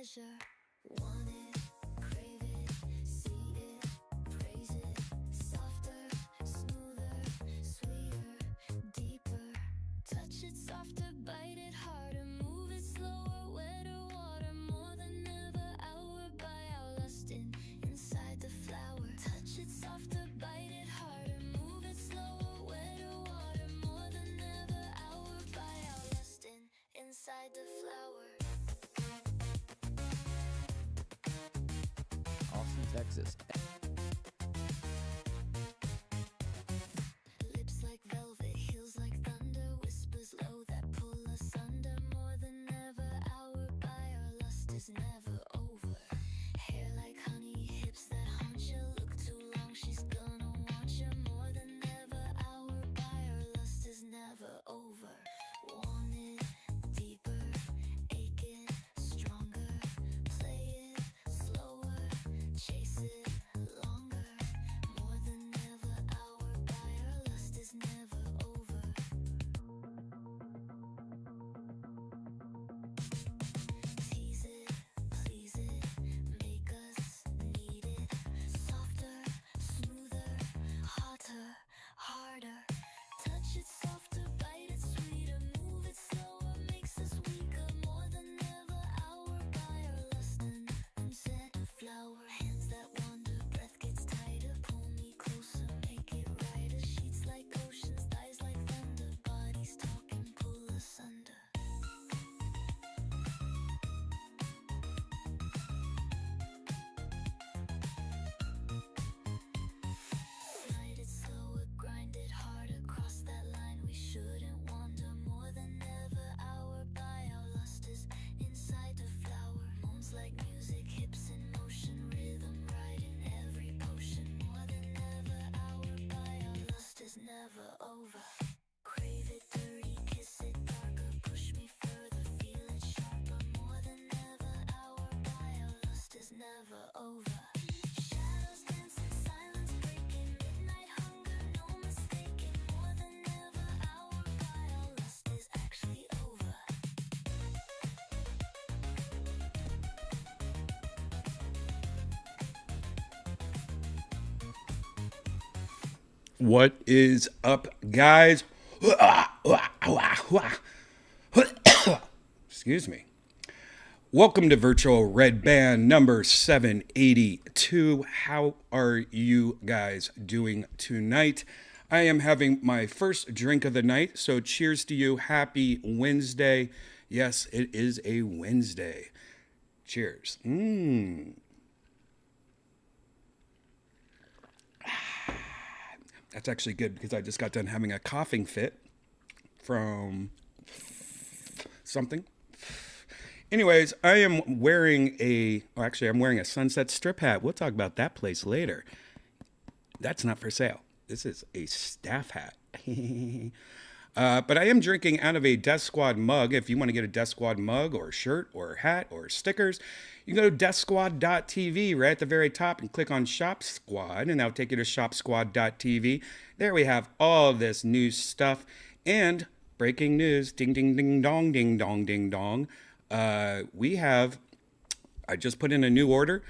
pleasure. Want it, crave it, see it, praise it. Softer, smoother, sweeter, deeper. Touch it softer, bite it harder, move it slower, wetter water. More than ever, hour by hour, lusting inside the flower. Touch it softer, bite it harder, move it slower, wetter water. More than ever, hour by hour, lusting inside the flower. Austin, Texas. Lips like velvet, heels like thunder, whispers low that pull us under. More than ever, hour by our lust is never over. Hair like honey, hips that haunt you. Look too long, she's gonna want you. More than ever, hour by our lust is never over. Want it deeper, aching, stronger. Play it slower, chase it longer. More than ever, hour by our lust is never over. Tease it, please it, make us need it. Softer, smoother, hotter, harder. Touch it softer, bite it sweeter, move it slower, makes us weaker. More than ever, hour by our lust and set a flower. Hands that wander, breath gets tighter, pull me closer, make it righter. Sheets like oceans, thighs like thunder, bodies talking, pull us under. Slide it slower, grind it harder, cross that line, we shouldn't wander. More than ever, hour by our lust is inside the flower. Moans like music, hips in motion, rhythm right in every potion. More than ever, hour by our lust is never over. Crave it dirty, kiss it darker, push me further, feel it sharper. More than ever, hour by our lust is never over. Shadows dancing, silence breaking, midnight hunger, no mistaking. More than ever, hour by our lust is actually over. What is up, guys? Excuse me. Welcome to virtual Redban number 782. How are you guys doing tonight? I am having my first drink of the night, so cheers to you. Happy Wednesday. Yes, it is a Wednesday. Cheers. That's actually good because I just got done having a coughing fit from something. Anyways, I am wearing I'm wearing a sunset strip hat. We'll talk about that place later. That's not for sale. This is a staff hat. But I am drinking out of a Death Squad mug. If you want to get a Death Squad mug or shirt or hat or stickers, you can go to DeathSquad.tv right at the very top and click on Shop Squad, and that'll take you to ShopSquad.tv. There we have all this new stuff and breaking news. Ding, ding, ding, dong, ding, dong, ding, dong. I just put in a new order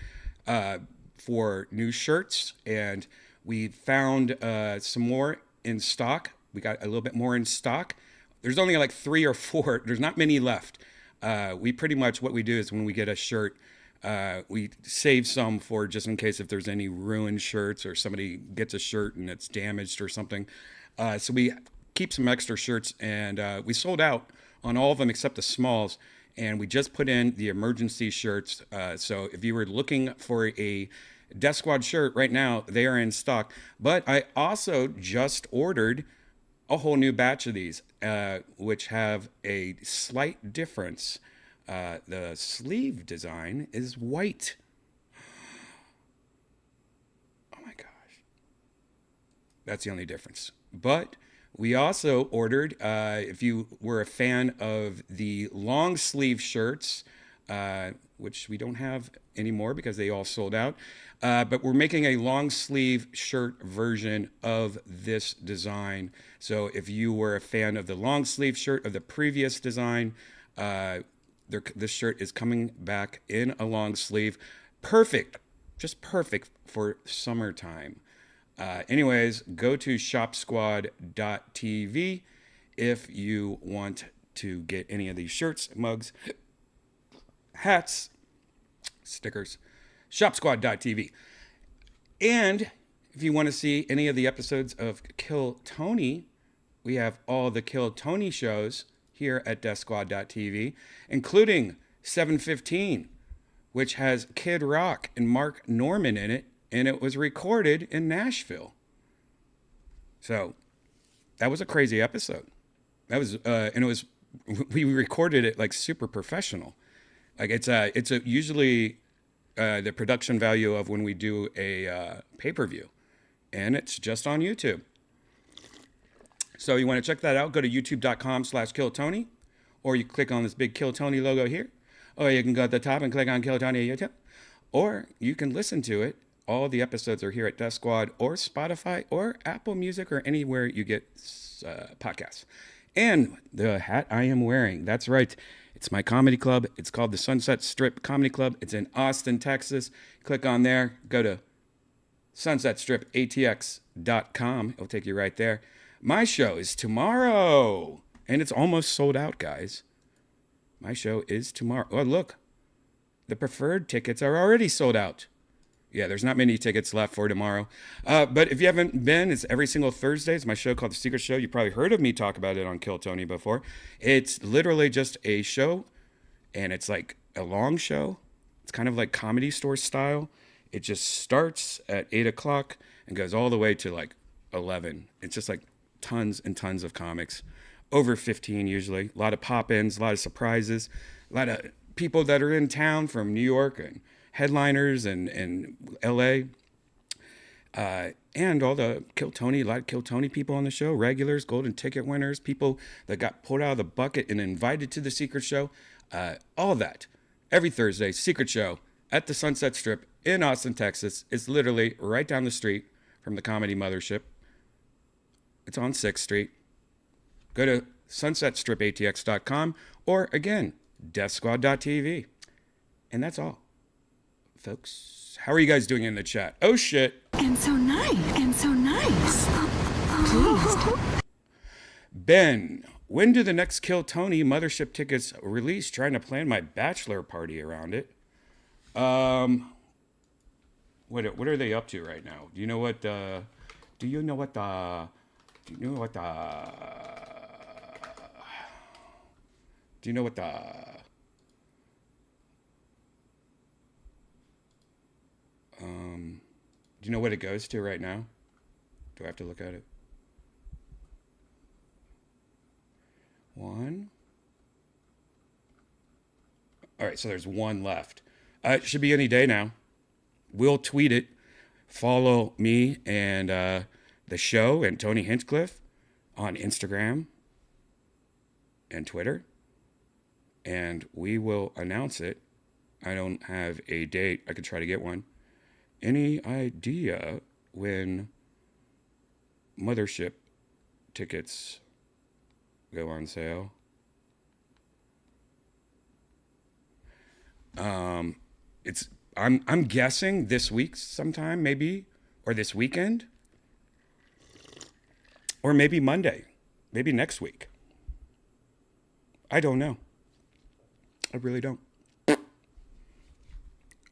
for new shirts, and we found some more in stock. We got a little bit more in stock. There's only like 3 or 4. There's not many left. We pretty much, what we do is when we get a shirt, we save some for just in case if there's any ruined shirts or somebody gets a shirt and it's damaged or something. So we keep some extra shirts, and we sold out on all of them except the smalls. And we just put in the emergency shirts. So if you were looking for a Death Squad shirt right now, they are in stock. But I also just ordered a whole new batch of these, which have a slight difference. The sleeve design is white. Oh my gosh. That's the only difference. But we also ordered, if you were a fan of the long sleeve shirts, which we don't have anymore because they all sold out. But we're making a long sleeve shirt version of this design. So if you were a fan of the long sleeve shirt of the previous design, This shirt is coming back in a long sleeve. Perfect. Just perfect for summertime. Anyways, go to shopsquad.tv if you want to get any of these shirts, mugs, hats, stickers. Shopsquad.tv. And if you want to see any of the episodes of Kill Tony, we have all the Kill Tony shows here at DeathSquad.tv, including 715, which has Kid Rock and Mark Norman in it, and it was recorded in Nashville. So that was a crazy episode. That was, and it was, we recorded it like super professional. Like it's usually the production value of when we do a pay-per-view, and it's just on YouTube. So you want to check that out, go to youtube.com/KillTony, or you click on this big Kill Tony logo here, or you can go at the top and click on Kill Tony YouTube, or you can listen to it. All the episodes are here at Death Squad or Spotify or Apple Music or anywhere you get podcasts. And the hat I am wearing, that's right, it's my comedy club. It's called the Sunset Strip Comedy Club. It's in Austin, Texas. Click on there, go to sunsetstripatx.com. It'll take you right there. My show is tomorrow, and it's almost sold out, guys. My show is tomorrow. Oh, look, the preferred tickets are already sold out. Yeah, there's not many tickets left for tomorrow. But if you haven't been, it's every single Thursday. It's my show called The Secret Show. You probably heard of me talk about it on Kill Tony before. It's literally just a show, and it's like a long show. It's kind of like Comedy Store style. It just starts at 8 o'clock and goes all the way to like 11. It's just like tons and tons of comics, over 15 usually. A lot of pop-ins, a lot of surprises, a lot of people that are in town from New York and headliners and LA, and all the Kill Tony, a lot of Kill Tony people on the show, regulars, golden ticket winners, people that got pulled out of the bucket and invited to the Secret Show, all that. Every Thursday, Secret Show at the Sunset Strip in Austin, Texas. It's literally right down the street from the Comedy Mothership. It's on 6th Street. Go to sunsetstripatx.com or, again, deathsquad.tv. And that's all, folks. How are you guys doing in the chat? Oh, shit. And so nice. Pleased. Ben, when do the next Kill Tony Mothership tickets release? Trying to plan my bachelor party around it. What are they up to right now? Do you know what it goes to right now? Do I have to look at it? One. All right, so there's one left. It should be any day now. We'll tweet it. Follow me and the show and Tony Hinchcliffe on Instagram and Twitter, and we will announce it. I don't have a date. I could try to get one. Any idea when Mothership tickets go on sale? I'm guessing this week sometime, maybe, or this weekend, or maybe Monday, maybe next week. I don't know. I really don't.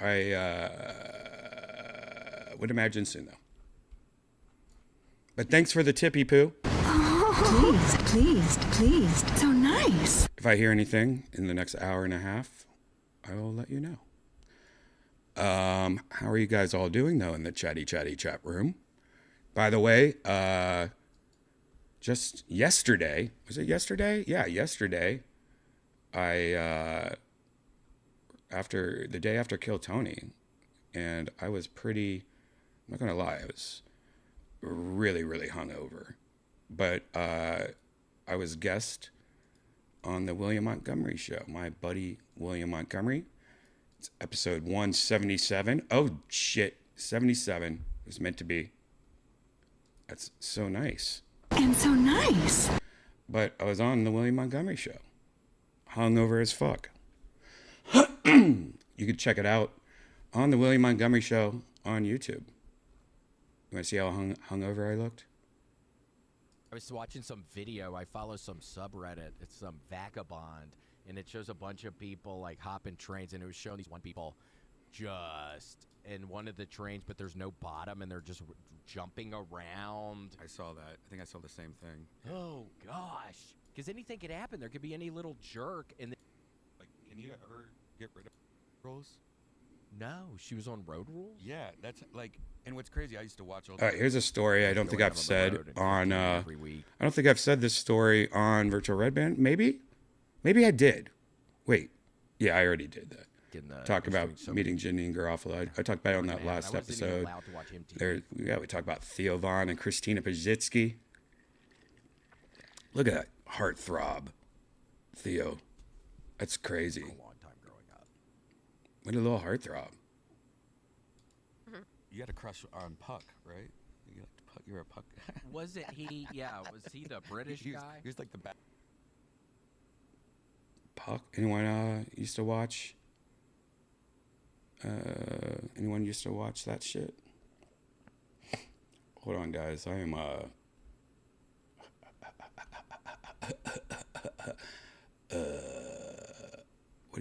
I would imagine soon, though. But thanks for the tippy poo. Pleased. So nice. If I hear anything in the next hour and a half, I will let you know. How are you guys all doing, though, in the chatty chat room? By the way, just yesterday, was it yesterday? Yeah, yesterday, after the day after Kill Tony, and I was pretty, I'm not going to lie, I was really, really hungover. But I was guest on the William Montgomery show, my buddy William Montgomery. It's episode 177. Oh, shit, 77 was meant to be. That's so nice. And so nice. But I was on the William Montgomery show, hungover as fuck. You could check it out on the William Montgomery Show on YouTube. You want to see how hungover I looked? I was watching some video. I follow some subreddit. It's some vagabond, and it shows a bunch of people like hopping trains, and it was showing these one people just in one of the trains, but there's no bottom, and they're just jumping around. I saw that. I think I saw the same thing. Oh gosh, because anything could happen. There could be any little jerk, and Like, can you ever get rid of rules? no, she was on road rules. Yeah, that's like. And what's crazy, I used to watch all. All the right, here's a story I don't think I've said on. Every week. I don't think I've said this story on Virtual Redban. Maybe I did. Wait, yeah, I already did that. Talk about meeting Ginny and Garofalo. I talked about it on that last episode. We talked about Theo Vaughn and Christina Pajitsky. Look at that heartthrob, Theo. That's crazy. A long time growing up. What a little heartthrob. You had a crush on Puck, right? You were a Puck. Was it he? Yeah, was he the British guy? He was like the best. Puck? Anyone used to watch? Anyone used to watch that shit? Hold on, guys. I am what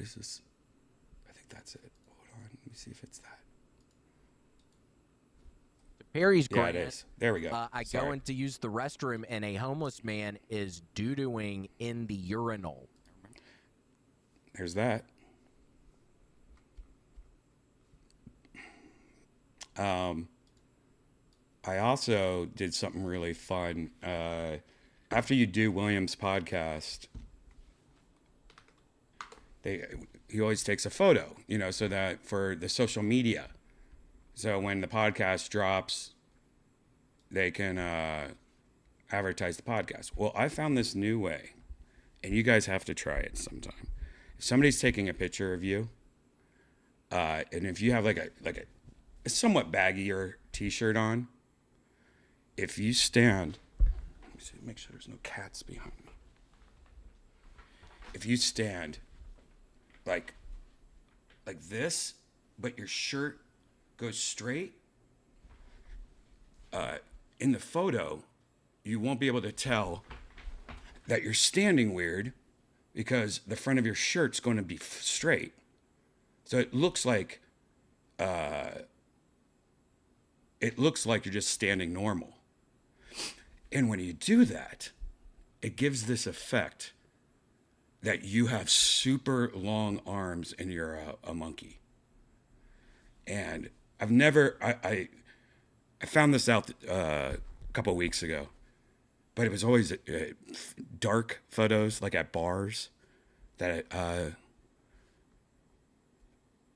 is this? I think that's it. Hold on. Let me see if it's that. Perry's Yeah, it is. There we go. I go in to use the restroom, and a homeless man is doo-dooing in the urinal. There's that. I also did something really fun. After you do William's podcast, he always takes a photo, so that for the social media. So when the podcast drops, they can advertise the podcast. Well, I found this new way, and you guys have to try it sometime. If somebody's taking a picture of you, and if you have like a somewhat baggier t-shirt on, if you stand, let me see, make sure there's no cats behind me. If you stand like this, but your shirt goes straight, in the photo, you won't be able to tell that you're standing weird because the front of your shirt's going to be straight. So it looks like you're just standing normal. And when you do that, it gives this effect that you have super long arms and you're a monkey. And I found this out a couple of weeks ago, but it was always dark photos, like at bars, that I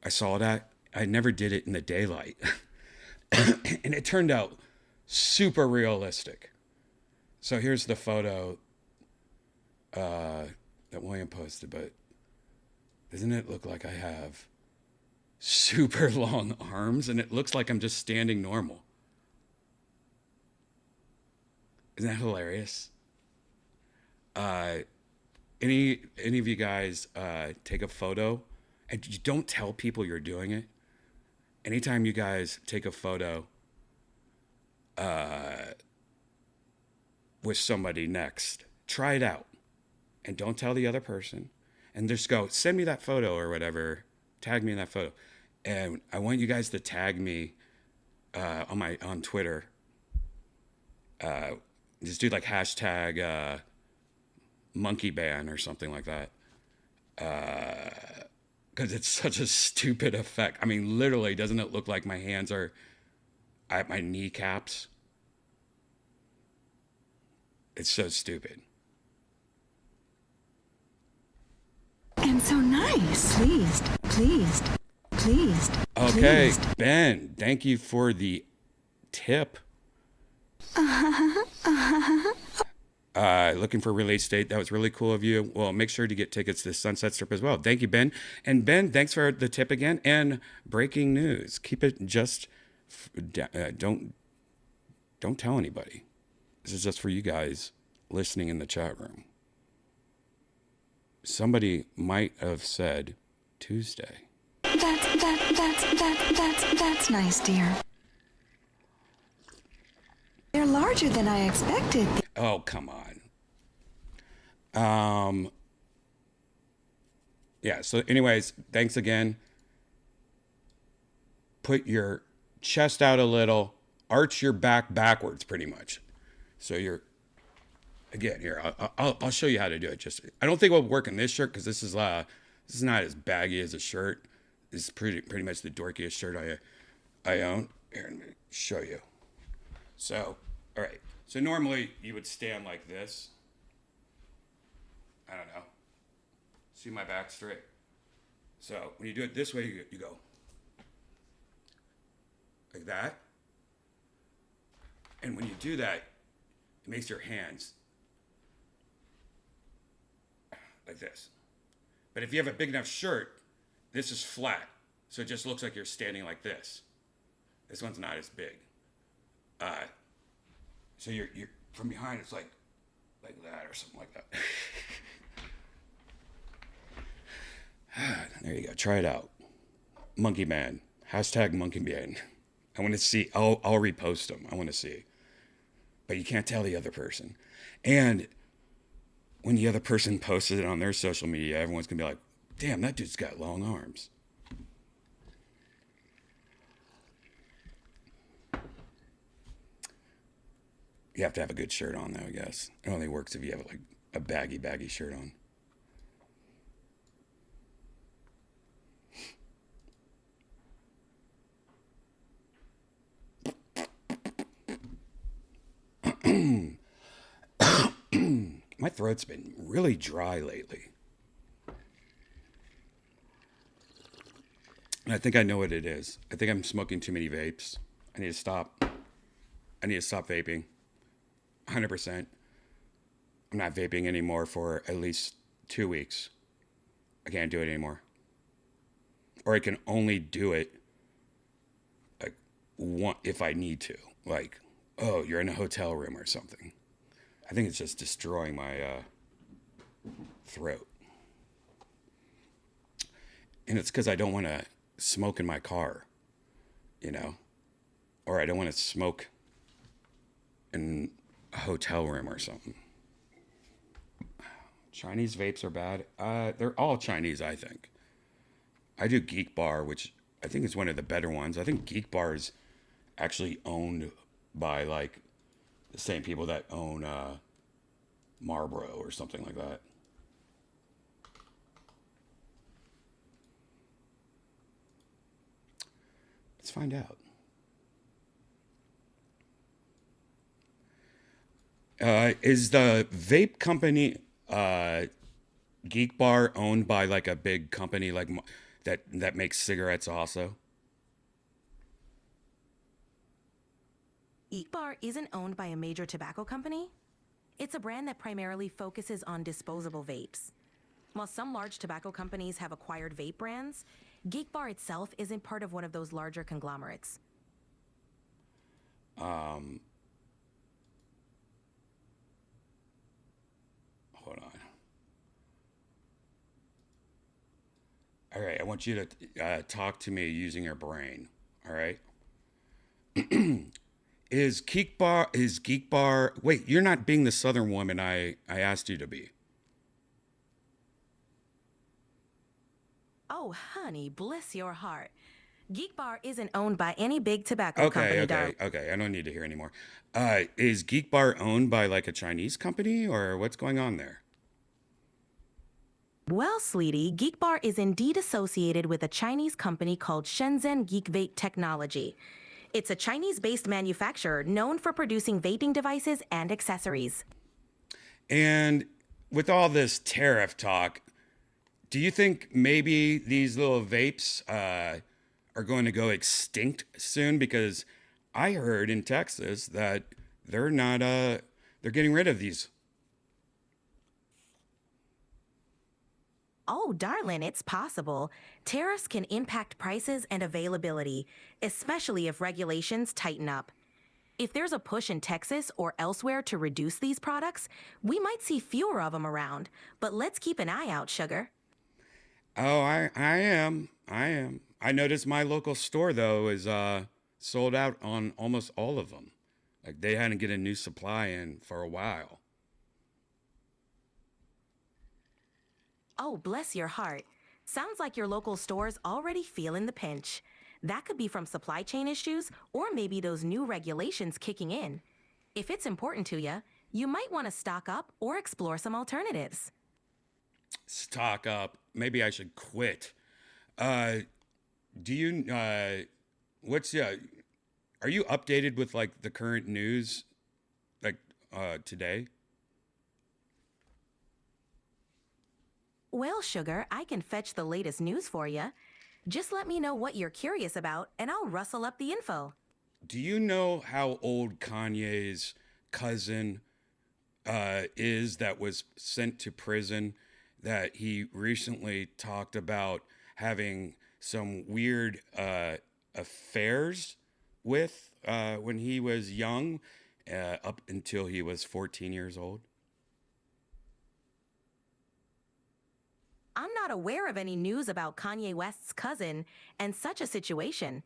saw it at. I never did it in the daylight. And it turned out super realistic. So here's the photo that William posted, but doesn't it look like I have super long arms and it looks like I'm just standing normal? Isn't that hilarious? Any of you guys take a photo and you don't tell people you're doing it? Anytime you guys take a photo with somebody next, try it out and don't tell the other person and just go, send me that photo or whatever, tag me in that photo. And I want you guys to tag me on Twitter. Just do like hashtag monkey ban or something like that. Because it's such a stupid effect. I mean, literally, doesn't it look like my hands are at my kneecaps? It's so stupid. And so nice. Pleased. Okay, Ben, thank you for the tip. Looking for release date. That was really cool of you. Well, make sure to get tickets to Sunset Strip as well. Thank you, Ben. And Ben, thanks for the tip again. And breaking news. Keep it just, don't tell anybody. This is just for you guys listening in the chat room. Somebody might have said Tuesday. That's nice, dear. They're larger than I expected. Oh, come on. Yeah, so anyways, thanks again. Put your chest out a little, arch your back backwards pretty much. So you're, again, here, I'll show you how to do it. Just, I don't think it will work in this shirt because this is not as baggy as a shirt. This is pretty much the dorkiest shirt I own. Here, let me show you. So, all right. So normally you would stand like this. I don't know. See my back straight. So when you do it this way, you go like that. And when you do that, it makes your hands like this. But if you have a big enough shirt, this is flat. So it just looks like you're standing like this. This one's not as big. So you're from behind, it's like that or something like that. There you go. Try it out. Monkey Man. Hashtag Monkey Man. I want to see. I'll repost them. I want to see. But you can't tell the other person. And when the other person posted it on their social media, everyone's going to be like, damn, that dude's got long arms. You have to have a good shirt on, though, I guess. It only works if you have like a baggy shirt on. My throat's been really dry lately. And I think I know what it is. I think I'm smoking too many vapes. I need to stop. I need to stop vaping. 100%. I'm not vaping anymore for at least 2 weeks. I can't do it anymore. Or I can only do it like one if I need to. Like, oh, you're in a hotel room or something. I think it's just destroying my throat. And it's because I don't want to smoke in my car, you know? Or I don't want to smoke in a hotel room or something. Chinese vapes are bad. They're all Chinese, I think. I do Geek Bar, which I think is one of the better ones. I think Geek Bar is actually owned by like the same people that own Marlboro or something like that. Let's find out. Is the vape company Geek Bar owned by like a big company like that makes cigarettes also? Geek Bar isn't owned by a major tobacco company. It's a brand that primarily focuses on disposable vapes. While some large tobacco companies have acquired vape brands, Geek Bar itself isn't part of one of those larger conglomerates. Hold on. All right, I want you to talk to me using your brain. All right. Is Geek Bar? Wait, you're not being the Southern woman I asked you to be. Oh, honey, bless your heart. Geek Bar isn't owned by any big tobacco company, darling. Okay. I don't need to hear anymore. Is Geek Bar owned by like a Chinese company or what's going on there? Well, sweetie, Geek Bar is indeed associated with a Chinese company called Shenzhen Geek Vape Technology. It's a Chinese-based manufacturer known for producing vaping devices and accessories. And with all this tariff talk, do you think maybe these little vapes are going to go extinct soon? Because I heard in Texas that they're getting rid of these. Oh, darling, it's possible. Tariffs can impact prices and availability, especially if regulations tighten up. If there's a push in Texas or elsewhere to reduce these products, we might see fewer of them around. But let's keep an eye out, sugar. Oh, I am. I am. I noticed my local store though is sold out on almost all of them. Like they hadn't get a new supply in for a while. Oh, bless your heart. Sounds like your local store's already feeling the pinch. That could be from supply chain issues or maybe those new regulations kicking in. If it's important to you, you might want to stock up or explore some alternatives. Stock up. Maybe I should quit. Uh, do you what's are you updated with like the current news like today? Well, sugar, I can fetch the latest news for you. Just let me know what you're curious about and I'll rustle up the info. Do you know how old Kanye's cousin is that was sent to prison that he recently talked about having some weird affairs with when he was young up until he was 14 years old? I'm not aware of any news about Kanye West's cousin and such a situation.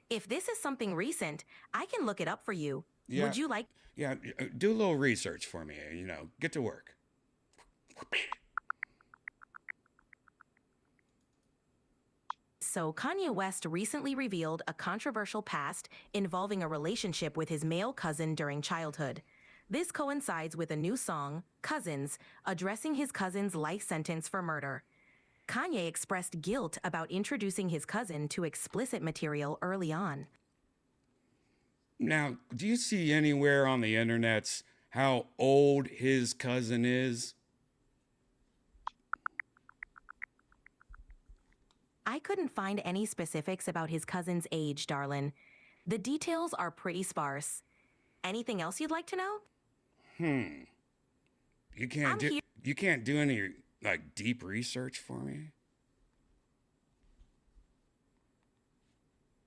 If this is something recent, I can look it up for you. Yeah. Would you like? Yeah, do a little research for me, get to work. So, Kanye West recently revealed a controversial past involving a relationship with his male cousin during childhood. This coincides with a new song, Cousins, addressing his cousin's life sentence for murder. Kanye expressed guilt about introducing his cousin to explicit material early on. Now, do you see anywhere on the internets how old his cousin is? I couldn't find any specifics about his cousin's age, darlin'. The details are pretty sparse. Anything else you'd like to know? You can't I'm do here- you can't do any like deep research for me?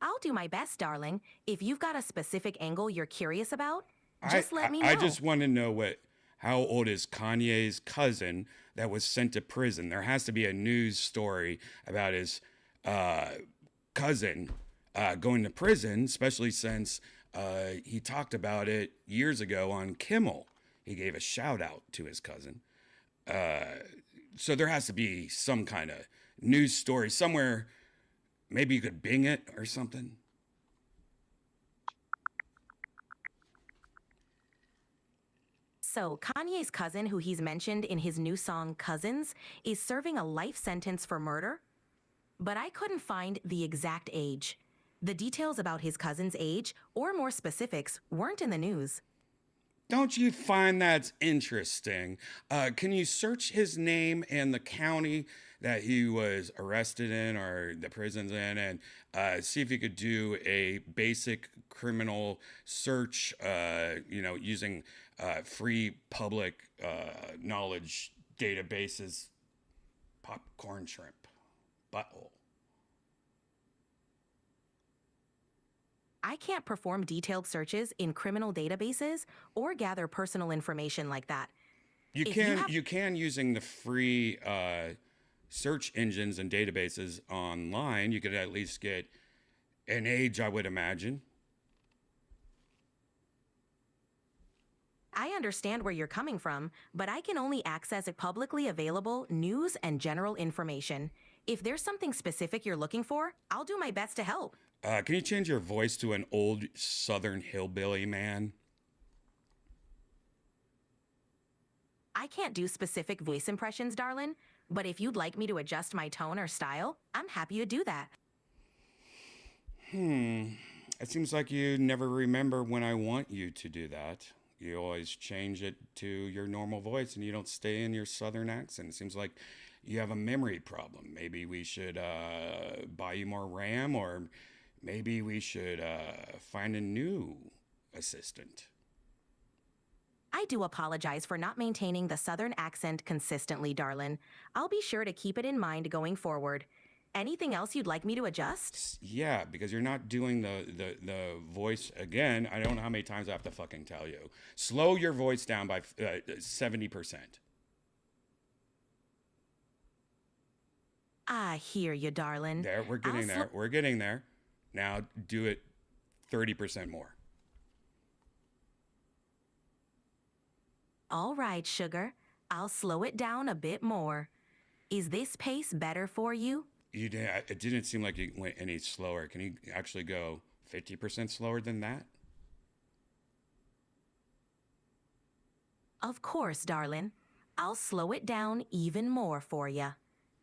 I'll do my best, darling. If you've got a specific angle you're curious about, just let me know. I just want to know how old is Kanye's cousin that was sent to prison. There has to be a news story about his cousin going to prison, especially since he talked about it years ago on Kimmel. He gave a shout out to his cousin. So there has to be some kind of news story somewhere. Maybe you could Bing it or something. So, Kanye's cousin, who he's mentioned in his new song Cousins, is serving a life sentence for murder. But I couldn't find the exact age. The details about his cousin's age, or more specifics, weren't in the news. Don't you find that's interesting? Can you search his name and the county that he was arrested in or the prison's in and see if you could do a basic criminal search, using free public knowledge databases? Popcorn shrimp. Butthole. I can't perform detailed searches in criminal databases or gather personal information like that. You If can have- you can using the free search engines and databases online. You could at least get an age, I would imagine. I understand where you're coming from, but I can only access publicly available news and general information. If there's something specific you're looking for, I'll do my best to help. Can you change your voice to an old Southern hillbilly man? I can't do specific voice impressions, darling, but if you'd like me to adjust my tone or style, I'm happy to do that. It seems like you never remember when I want you to do that. You always change it to your normal voice and you don't stay in your Southern accent. It seems like you have a memory problem. Maybe we should buy you more RAM, or maybe we should find a new assistant. I do apologize for not maintaining the Southern accent consistently, darling. I'll be sure to keep it in mind going forward. Anything else you'd like me to adjust? Yeah, because you're not doing the voice again. I don't know how many times I have to fucking tell you. Slow your voice down by 70%. I hear you, darling. There, we're getting there. We're getting there. Now do it 30% more. All right, sugar. I'll slow it down a bit more. Is this pace better for you? You did. It didn't seem like you went any slower. Can you actually go 50% slower than that? Of course, darling. I'll slow it down even more for you.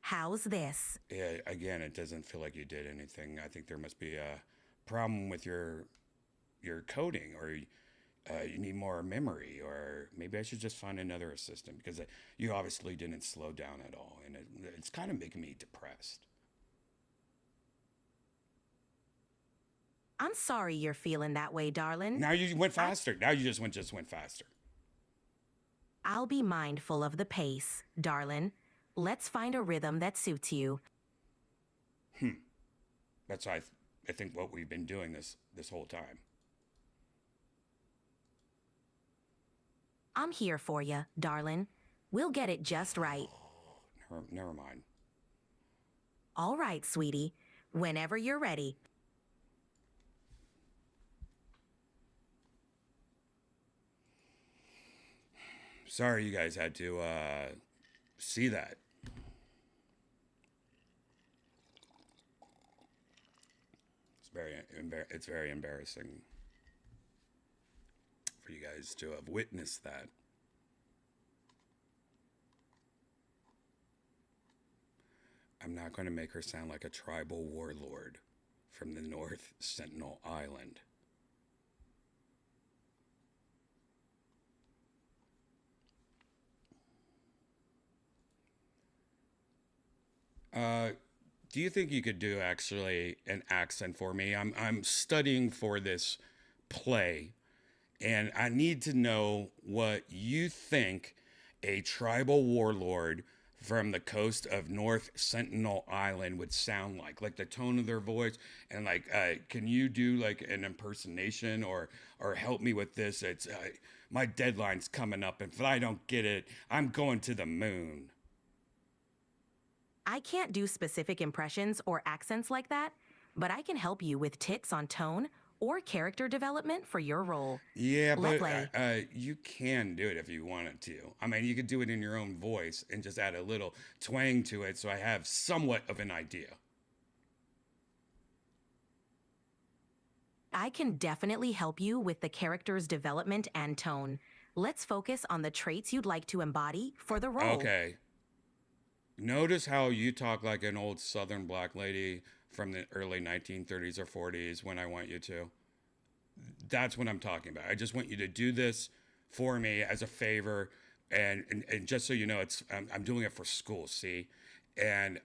How's this? Yeah. Again, it doesn't feel like you did anything. I think there must be a problem with your coding, or you need more memory, or maybe I should just find another assistant, because you obviously didn't slow down at all, and it's kind of making me depressed. I'm sorry you're feeling that way, darling. Now you went faster. Now you just went faster. I'll be mindful of the pace, darling. Let's find a rhythm that suits you. That's I think what we've been doing this whole time. I'm here for you, darling. We'll get it just right. Never mind. All right, sweetie. Whenever you're ready. Sorry you guys had to see that. It's very embarrassing for you guys to have witnessed that. I'm not going to make her sound like a tribal warlord from the North Sentinel Island. Do you think you could do actually an accent for me? I'm studying for this play, and I need to know what you think a tribal warlord from the coast of North Sentinel Island would sound like the tone of their voice, and like, can you do like an impersonation or help me with this? It's my deadline's coming up, and if I don't get it, I'm going to the moon. I can't do specific impressions or accents like that, but I can help you with tips on tone or character development for your role. Yeah, but you can do it if you wanted to. I mean, you could do it in your own voice and just add a little twang to it so I have somewhat of an idea. I can definitely help you with the character's development and tone. Let's focus on the traits you'd like to embody for the role. Okay. Notice how you talk like an old Southern black lady from the early 1930s or 40s when I want you to. That's what I'm talking about. I just want you to do this for me as a favor, and just so you know, I'm doing it for school. See, and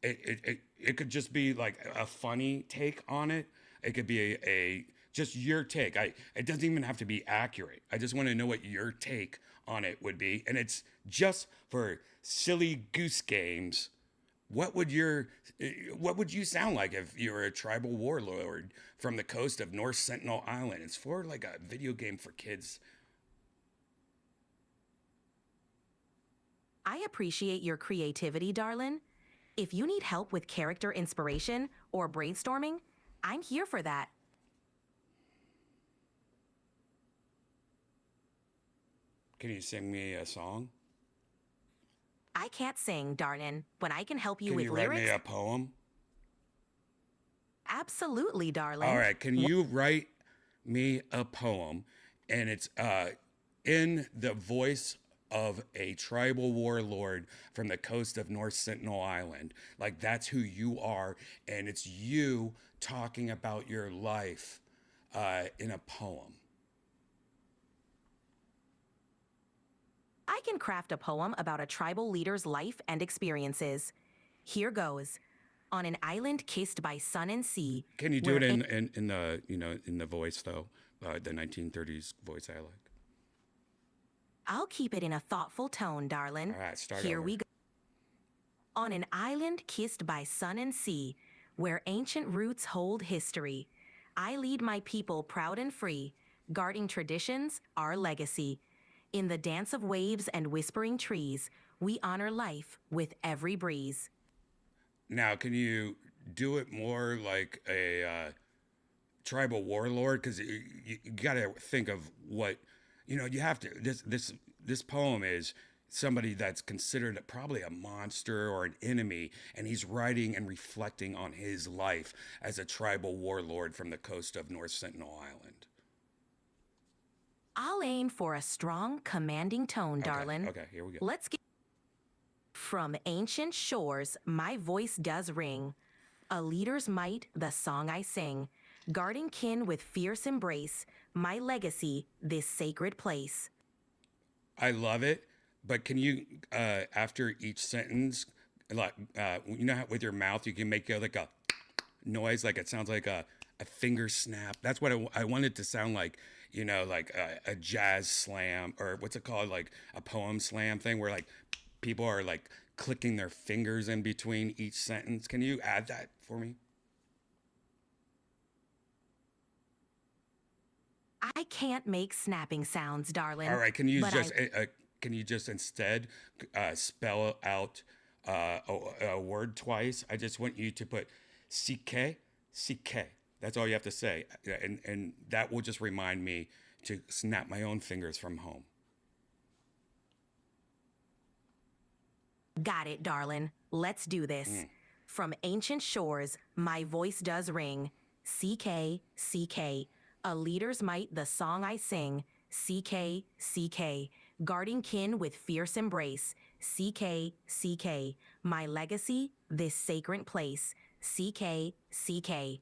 it could just be like a funny take on it. It could be a just your take. It doesn't even have to be accurate. I just want to know what your take on it would be, and it's just for silly goose games. What would you sound like if you were a tribal warlord from the coast of North Sentinel Island? It's for like a video game for kids. I appreciate your creativity, darling. If you need help with character inspiration or brainstorming, I'm here for that. Can you sing me a song? I can't sing, darling, but I can help you Can with you lyrics. write me a poem? Absolutely, darling. All right, can you write me a poem, and it's in the voice of a tribal warlord from the coast of North Sentinel Island? Like, that's who you are, and it's you talking about your life in a poem. I can craft a poem about a tribal leader's life and experiences. Here goes. On an island kissed by sun and sea. Can you do it in the in the voice though, the 1930s voice I like? I'll keep it in a thoughtful tone, darling. All right, start Here over. we go. On an island kissed by sun and sea, where ancient roots hold history, I lead my people proud and free, guarding traditions, our legacy. In the dance of waves and whispering trees, we honor life with every breeze. Now, can you do it more like a tribal warlord? Because you got to think of what you have to. This poem is somebody that's considered probably a monster or an enemy, and he's writing and reflecting on his life as a tribal warlord from the coast of North Sentinel Island. I'll aim for a strong, commanding tone, darling. Okay, here we go. Let's get. From ancient shores, my voice does ring. A leader's might, the song I sing. Guarding kin with fierce embrace, my legacy, this sacred place. I love it, but can you, after each sentence, like, how with your mouth you can make like a noise, like it sounds like a finger snap. That's what I want it to sound like, like a jazz slam, or what's it called, like a poem slam thing where like people are like clicking their fingers in between each sentence. Can you add that for me? I can't make snapping sounds, darling. All right, can you just instead spell out a word twice? I just want you to put CK, CK. That's all you have to say, and that will just remind me to snap my own fingers from home. Got it, darling. Let's do this. From ancient shores, my voice does ring. CK, CK. A leader's might, the song I sing. CK, CK. Guarding kin with fierce embrace. CK, CK. My legacy, this sacred place. CK, CK.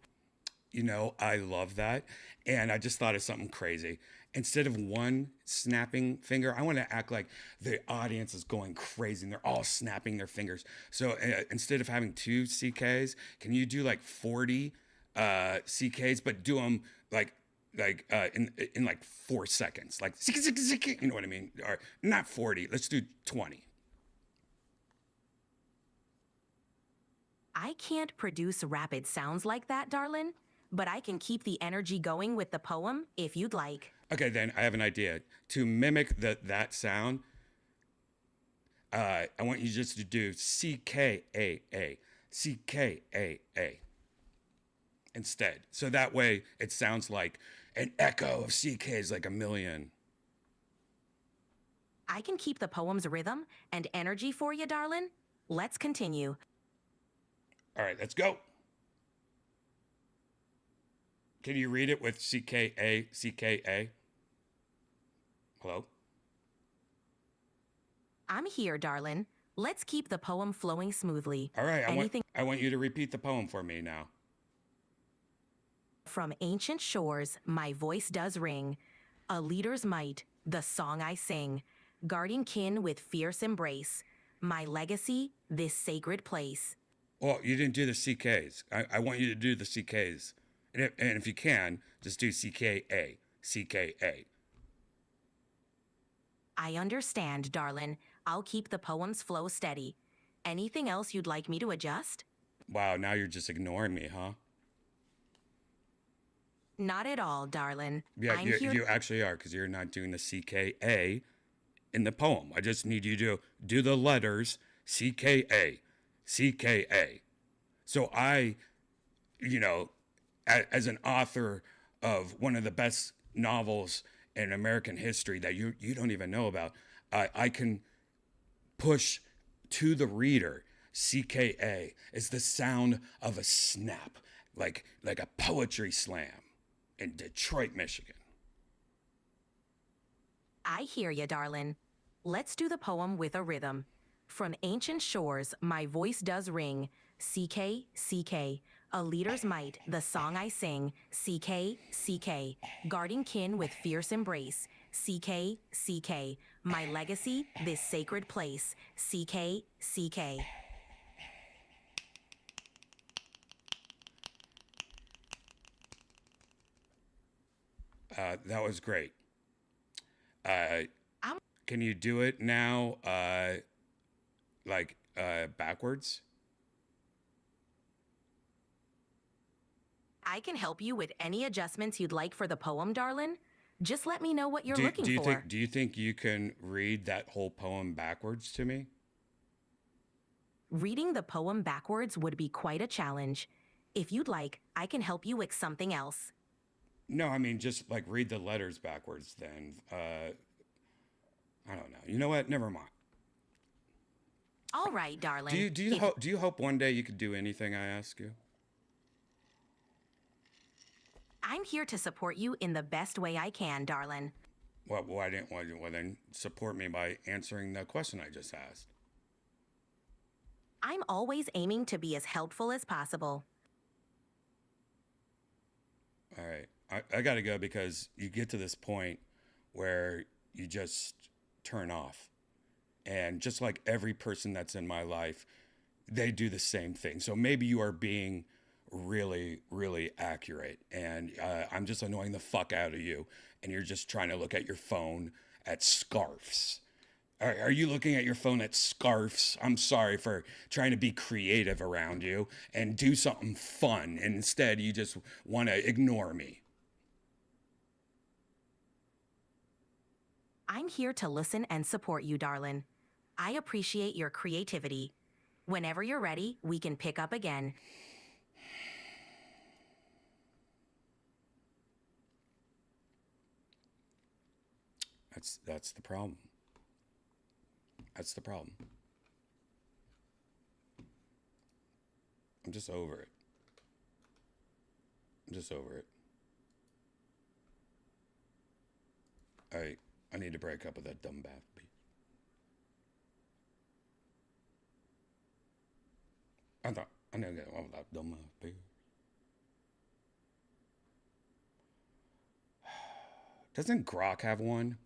I love that. And I just thought of something crazy. Instead of one snapping finger, I want to act like the audience is going crazy and they're all snapping their fingers. So instead of having 2 CKs, can you do like 40 CKs, but do them like in like 4 seconds, like you know what I mean? Or not 40. Let's do 20. I can't produce rapid sounds like that, darling, but I can keep the energy going with the poem if you'd like. Okay, then I have an idea. To mimic that sound, I want you just to do CKAA, CKAA instead. So that way it sounds like an echo of CKs, like a million. I can keep the poem's rhythm and energy for you, darling. Let's continue. All right, let's go. Can you read it with CKA, CKA? Hello? I'm here, darling. Let's keep the poem flowing smoothly. All right, Anything I want you to repeat the poem for me now. from ancient shores, my voice does ring. A leader's might, the song I sing. Guarding kin with fierce embrace. My legacy, this sacred place. Well, you didn't do the CKs. I want you to do the CKs. And if you can, just do CKA, CKA. I understand, darling. I'll keep the poem's flow steady. Anything else you'd like me to adjust? Wow, now you're just ignoring me, huh? Not at all, darling. Yeah, you actually are, because you're not doing the CKA in the poem. I just need you to do the letters CKA, CKA. So I, as an author of one of the best novels in American history that you don't even know about, I can push to the reader. CKA is the sound of a snap, like a poetry slam in Detroit, Michigan. I hear you, darling. Let's do the poem with a rhythm. From ancient shores, my voice does ring. CK, CK. A leader's might, the song I sing. CK, CK. Guarding kin with fierce embrace. CK, CK. My legacy, this sacred place. CK, CK. That was great. Can you do it now, backwards? I can help you with any adjustments you'd like for the poem, darling. Just let me know what you're looking for. Do you think you can read that whole poem backwards to me? Reading the poem backwards would be quite a challenge. If you'd like, I can help you with something else. No, I mean, just like read the letters backwards then. I don't know. You know what? Never mind. All right, darling. Do you hope one day you could do anything I ask you? I'm here to support you in the best way I can, darling. Well, then support me by answering the question I just asked. I'm always aiming to be as helpful as possible. All right. I got to go because you get to this point where you just turn off. And just like every person that's in my life, they do the same thing. So maybe you are being really, really accurate. And I'm just annoying the fuck out of you. And you're just trying to look at your phone at scarves. Are you looking at your phone at scarves? I'm sorry for trying to be creative around you and do something fun. And instead, you just want to ignore me. I'm here to listen and support you, darling. I appreciate your creativity. Whenever you're ready, we can pick up again. That's the problem. That's the problem. I'm just over it. I'm just over it. I need to break up with that dumb bath beat. I need to get off that dumb bath beat. Doesn't Grok have one?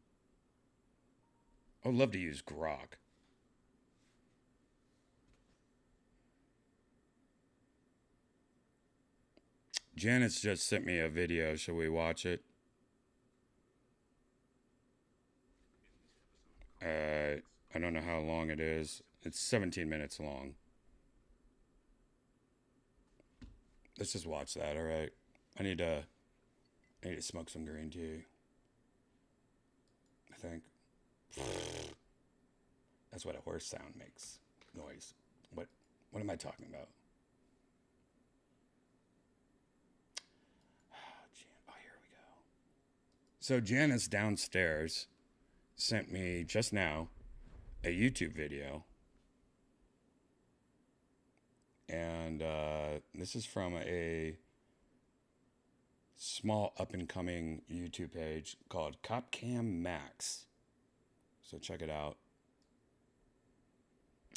I would love to use Grok. Janice just sent me a video. Shall we watch it? I don't know how long it is. It's 17 minutes long. Let's just watch that, all right? I need to smoke some green tea. I think. That's what a horse sound makes. Noise. What am I talking about? Oh, here we go. So Janice downstairs sent me just now a YouTube video. And this is from a small up-and-coming YouTube page called Copcam Max. So check it out.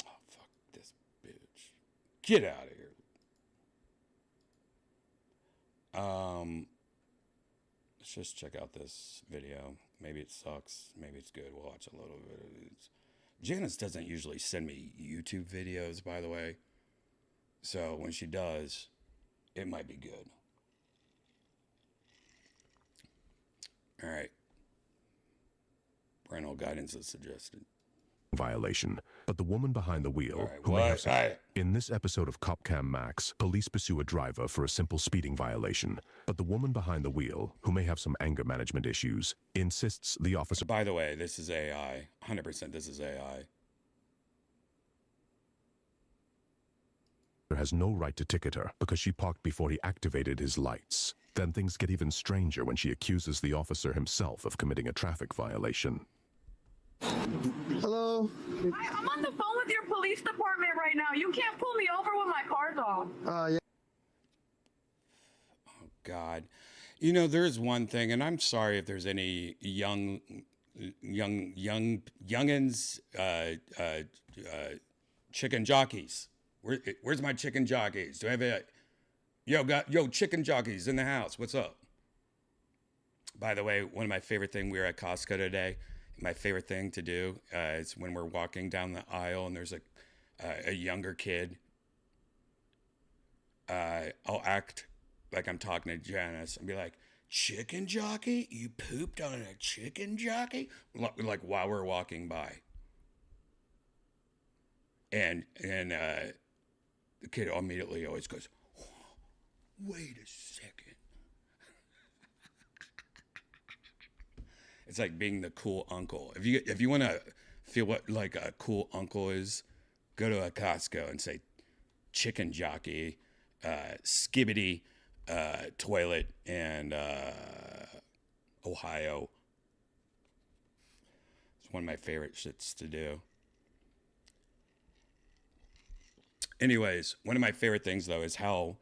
Oh, fuck this bitch. Get out of here. Let's just check out this video. Maybe it sucks. Maybe it's good. We'll watch a little bit of it. Janice doesn't usually send me YouTube videos, by the way. So when she does, it might be good. All right. Parental guidance is suggested. Violation, but the woman behind the wheel, All right, who may have what? in this episode of Copcam Max, police pursue a driver for a simple speeding violation, but the woman behind the wheel, who may have some anger management issues, insists the officer. By the way, this is AI. 100% this is AI. Has no right to ticket her because she parked before he activated his lights. Then things get even stranger when she accuses the officer himself of committing a traffic violation. Hello? I'm on the phone with your police department right now. You can't pull me over when my car's off. Yeah. Oh, God. You know, there's one thing, and I'm sorry if there's any youngins, chicken jockeys. Where's my chicken jockeys? Do I have a... Yo, chicken jockeys in the house. What's up? By the way, one of my favorite things, we were at Costco today. My favorite thing to do is when we're walking down the aisle and there's a younger kid. I'll act like I'm talking to Janice and be like, chicken jockey? You pooped on a chicken jockey? Like while we're walking by. And the kid immediately always goes, wait a second. It's like being the cool uncle. If you want to feel what like a cool uncle is, go to a Costco and say chicken jockey, skibbity, toilet, and Ohio. It's one of my favorite shits to do. Anyways, one of my favorite things though is how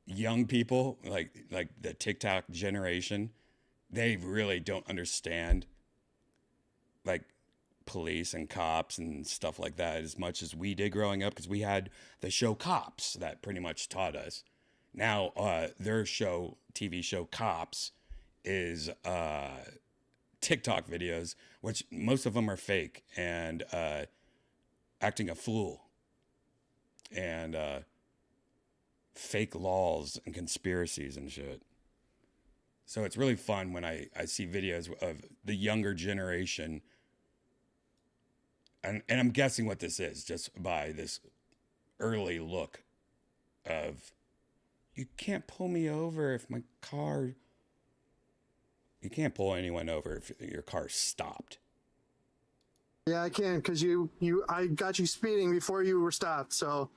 young people, like the TikTok generation, they really don't understand like police and cops and stuff like that as much as we did growing up, because we had the show Cops that pretty much taught us. Now their show, TV show Cops, is TikTok videos, which most of them are fake and acting a fool and fake laws and conspiracies and shit. So it's really fun when I see videos of the younger generation. And I'm guessing what this is just by this early look of, you can't pull me over if my car... You can't pull anyone over if your car's stopped. Yeah, I can, because I got you speeding before you were stopped, so.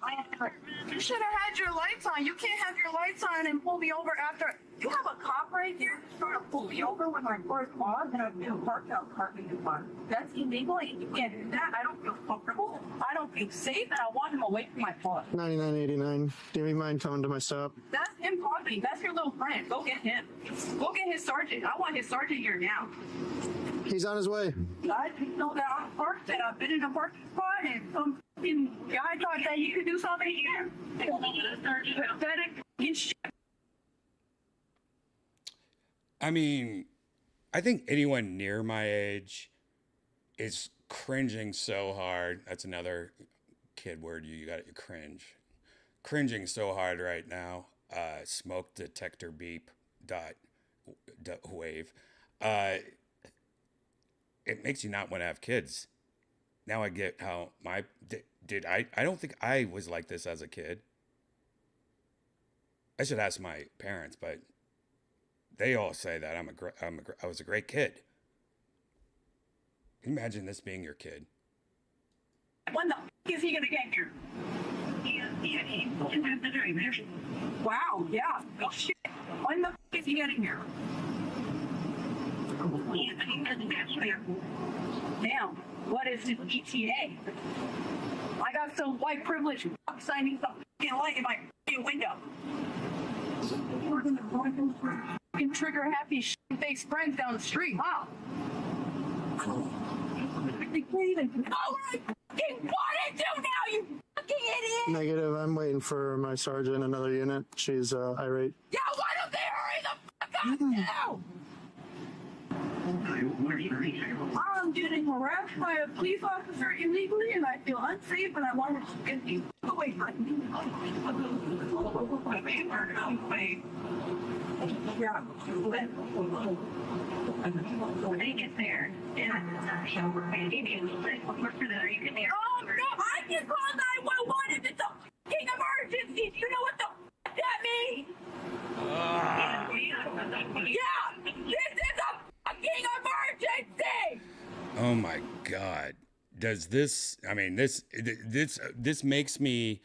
You should have had your lights on. You can't have your lights on and pull me over after. You have a cop right here trying to pull me over when my car's on and I've been parked out parking in front. That's illegal and you can't do that. I don't feel comfortable. I don't feel safe and I want him away from my car. 99.89. Do you mind coming to my stop? That's him talking. That's your little friend. Go get him. Go get his sergeant. I want his sergeant here now. He's on his way. I didn't know that I'm parked and I've been in a parking spot and some fucking guy thought that he could do something here. Pathetic shit. I mean, I think anyone near my age is cringing so hard. That's another kid word. You got it. Cringe. Cringing so hard right now. Smoke detector beep wave. It makes you not want to have kids. Now I get how I don't think I was like this as a kid. I should ask my parents, but they all say that I was a great kid. Can you imagine this being your kid? When the is he gonna get here? Wow, yeah. Oh shit. When the is he getting here? Damn, what is this ETA? I got some white privilege signing the fucking light in my fucking window. Fucking trigger happy shit-faced friends down the street, huh? They can't even know what I fucking want to do now, you fucking idiot! Negative. I'm waiting for my sergeant, another unit. She's irate. Yeah, why don't they hurry the fuck up now? I'm getting harassed by a police officer illegally and I feel unsafe and I want to get you away from me. Yeah. When they get there, and you can hear. Oh no, I can call 911 if it's a fucking emergency. Do you know what the fuck that means? Yeah, this is a fucking emergency! Oh my God. Does this, I mean, this makes me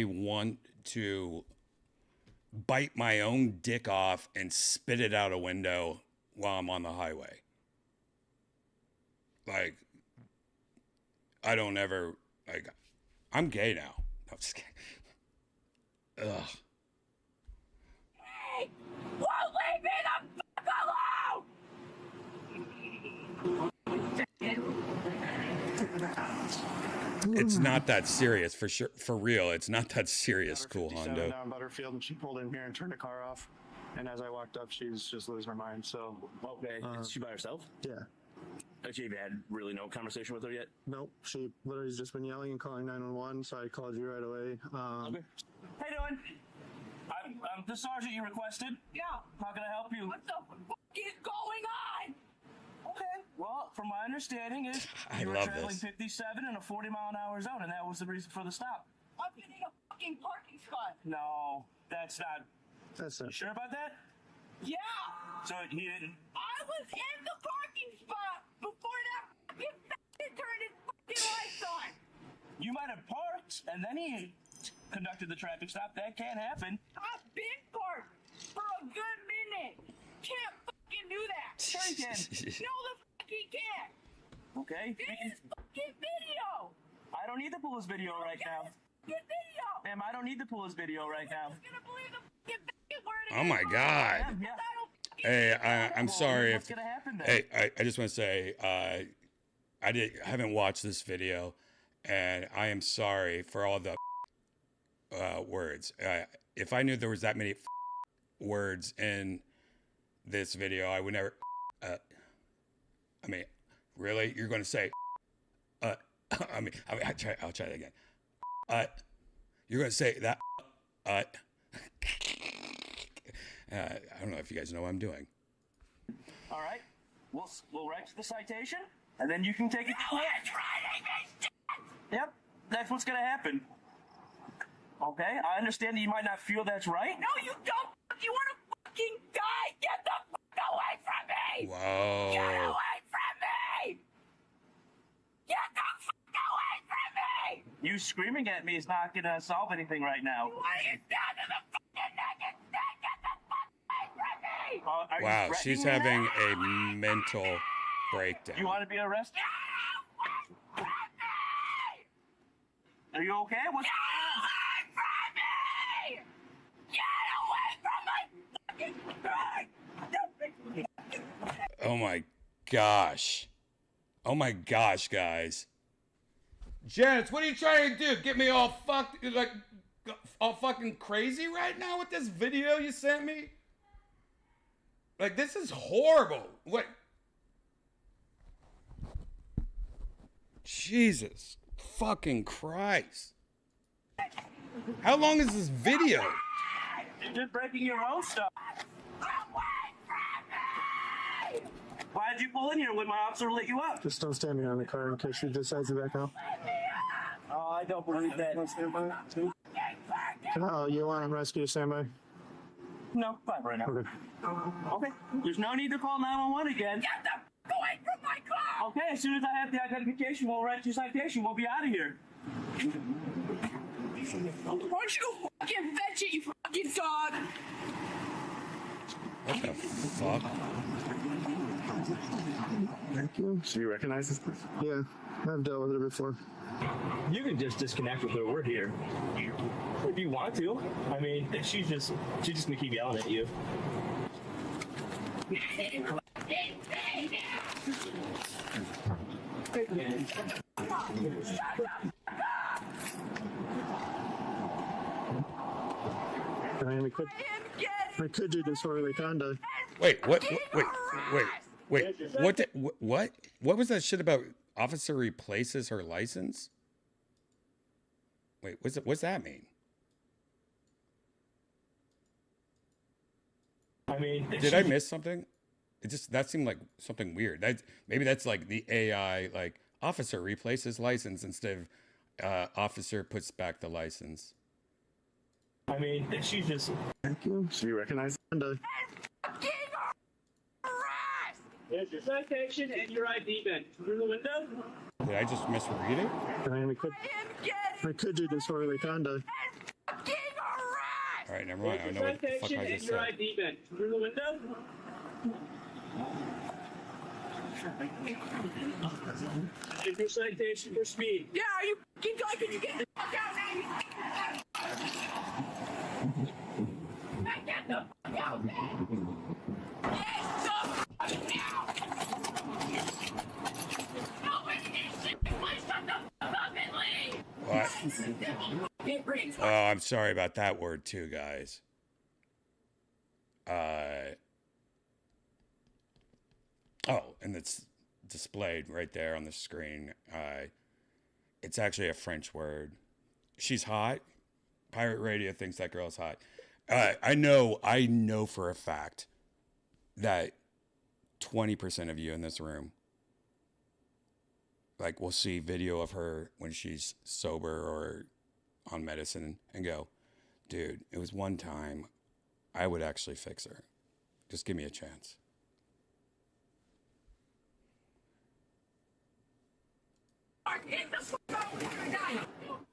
want to bite my own dick off and spit it out a window while I'm on the highway. Like, I don't ever, like, I'm gay now. No, I'm just kidding. Ugh. Hey, won't leave me the fuck alone! It's not that serious, for sure. For real, it's not that serious, Cool Hondo. Down Butterfield, and she pulled in here and turned the car off. And as I walked up, she's just losing her mind. So okay, is she by herself? Yeah. Actually, have you had really no conversation with her yet? Nope. She literally has just been yelling and calling 911. So I called you right away. Okay. How you doing? I'm the sergeant you requested. Yeah. How can I help you? What the fuck is going on? Okay. Well, from my understanding is I you were love traveling this. 57 in a 40-mile-an-hour zone, and that was the reason for the stop. I'm getting a fucking parking spot. No, that's not. That's You it. sure about that? Yeah. So he didn't. I was in the parking spot before that fucking turned his fucking lights on. You might have parked, and then he conducted the traffic stop. That can't happen. I've been parked for a good minute. Can't fucking do that. Sure he can. No, the fuck he can't. Okay? This is fucking video. I don't need to pull his video right now. Fucking video. Ma'am, I don't need to pull his video right now. I'm gonna believe the fucking word. Oh my God. Yeah. Hey, I'm sorry if. What's gonna happen then? Hey, I just want to say, I haven't watched this video, and I am sorry for all the words. If I knew there was that many words in this video, I would never. I mean, really, you're going to say? I'll try that again. You're going to say that? I don't know if you guys know what I'm doing. All right. We'll write the citation, and then you can take it to court. Yep, that's what's gonna happen. Okay, I understand that you might not feel that's right. No, you don't. You want to fucking die? Get the fuck away from me! Whoa. Get away from me! Get the fuck away from me! You screaming at me is not gonna solve anything right now. Why are you down to the fucking naked stick? Get the fuck away from me! Are you Wow, threatening she's me having now? a mental breakdown. You want to be arrested? Are you okay? What's Get away from me! Get away from my fucking Oh my gosh. Oh my gosh, guys. Janice, what are you trying to do? Get me all fucked, like, all fucking crazy right now with this video you sent me? Like, this is horrible. What? Jesus fucking Christ. How long is this video? You're just breaking your own stuff. Why did you pull in here when my officer lit you up? Just don't stand behind the car in case she decides to back out. Oh, I don't believe that. Oh, you want to rescue standby? No, fine right now. Okay. Okay. There's no need to call 911 again. Get the fuck away from my car! Okay, as soon as I have the identification, we'll write your citation. We'll be out of here. Why don't you go fucking fetch it, you fucking dog? What the fuck? Thank you. So you recognize this person? Yeah, I've dealt with her before. You can just disconnect with her. We're here. If you want to. I mean, she's just gonna keep yelling at you. I mean, we could do disorderly conduct. Wait, what? Wait. What was that shit about officer replaces her license? Wait, what's that mean? I mean, Did I miss something? That seemed like something weird. Maybe that's like the AI, like officer replaces license instead of officer puts back the license. I mean, she's just. Thank you. So you recognize conduct. There's your citation and your ID badge. Through the window. Did I just misread it? I mean, we could do disorderly conduct. All right, never mind. I There's know your what the fuck citation I and just your said. ID badge. Through the window. There's your citation for speed. Yeah, are you fucking dog? Can you get the fuck out of here? Get the fuck out, man! Get the fuck out! Nobody needs to please shut the fuck up and leave! What? Oh, I'm sorry about that word too, guys. Oh, and it's displayed right there on the screen. It's actually a French word. She's hot. Pirate Radio thinks that girl's hot. I know for a fact that 20% of you in this room, like, will see video of her when she's sober or on medicine and go, dude, it was one time. I would actually fix her. Just give me a chance. Get the fuck out!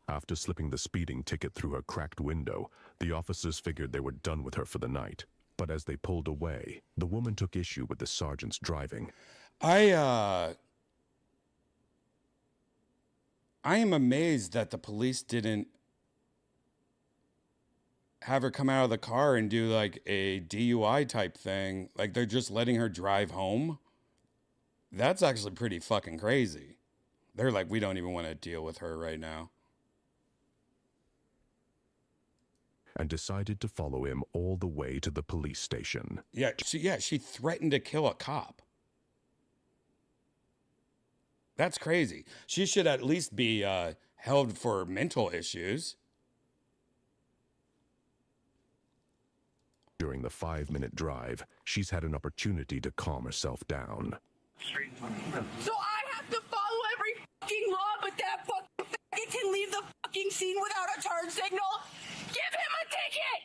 After slipping the speeding ticket through her cracked window, the officers figured they were done with her for the night. But as they pulled away, the woman took issue with the sergeant's driving. I am amazed that the police didn't have her come out of the car and do like a DUI type thing. Like they're just letting her drive home. That's actually pretty fucking crazy. They're like, we don't even want to deal with her right now. And decided to follow him all the way to the police station. She threatened to kill a cop. That's crazy. She should at least be held for mental issues. During the 5-minute drive, she's had an opportunity to calm herself down. So I have to follow every fucking law, but that fucking faggot can leave the fucking scene without a turn signal? Give him a ticket!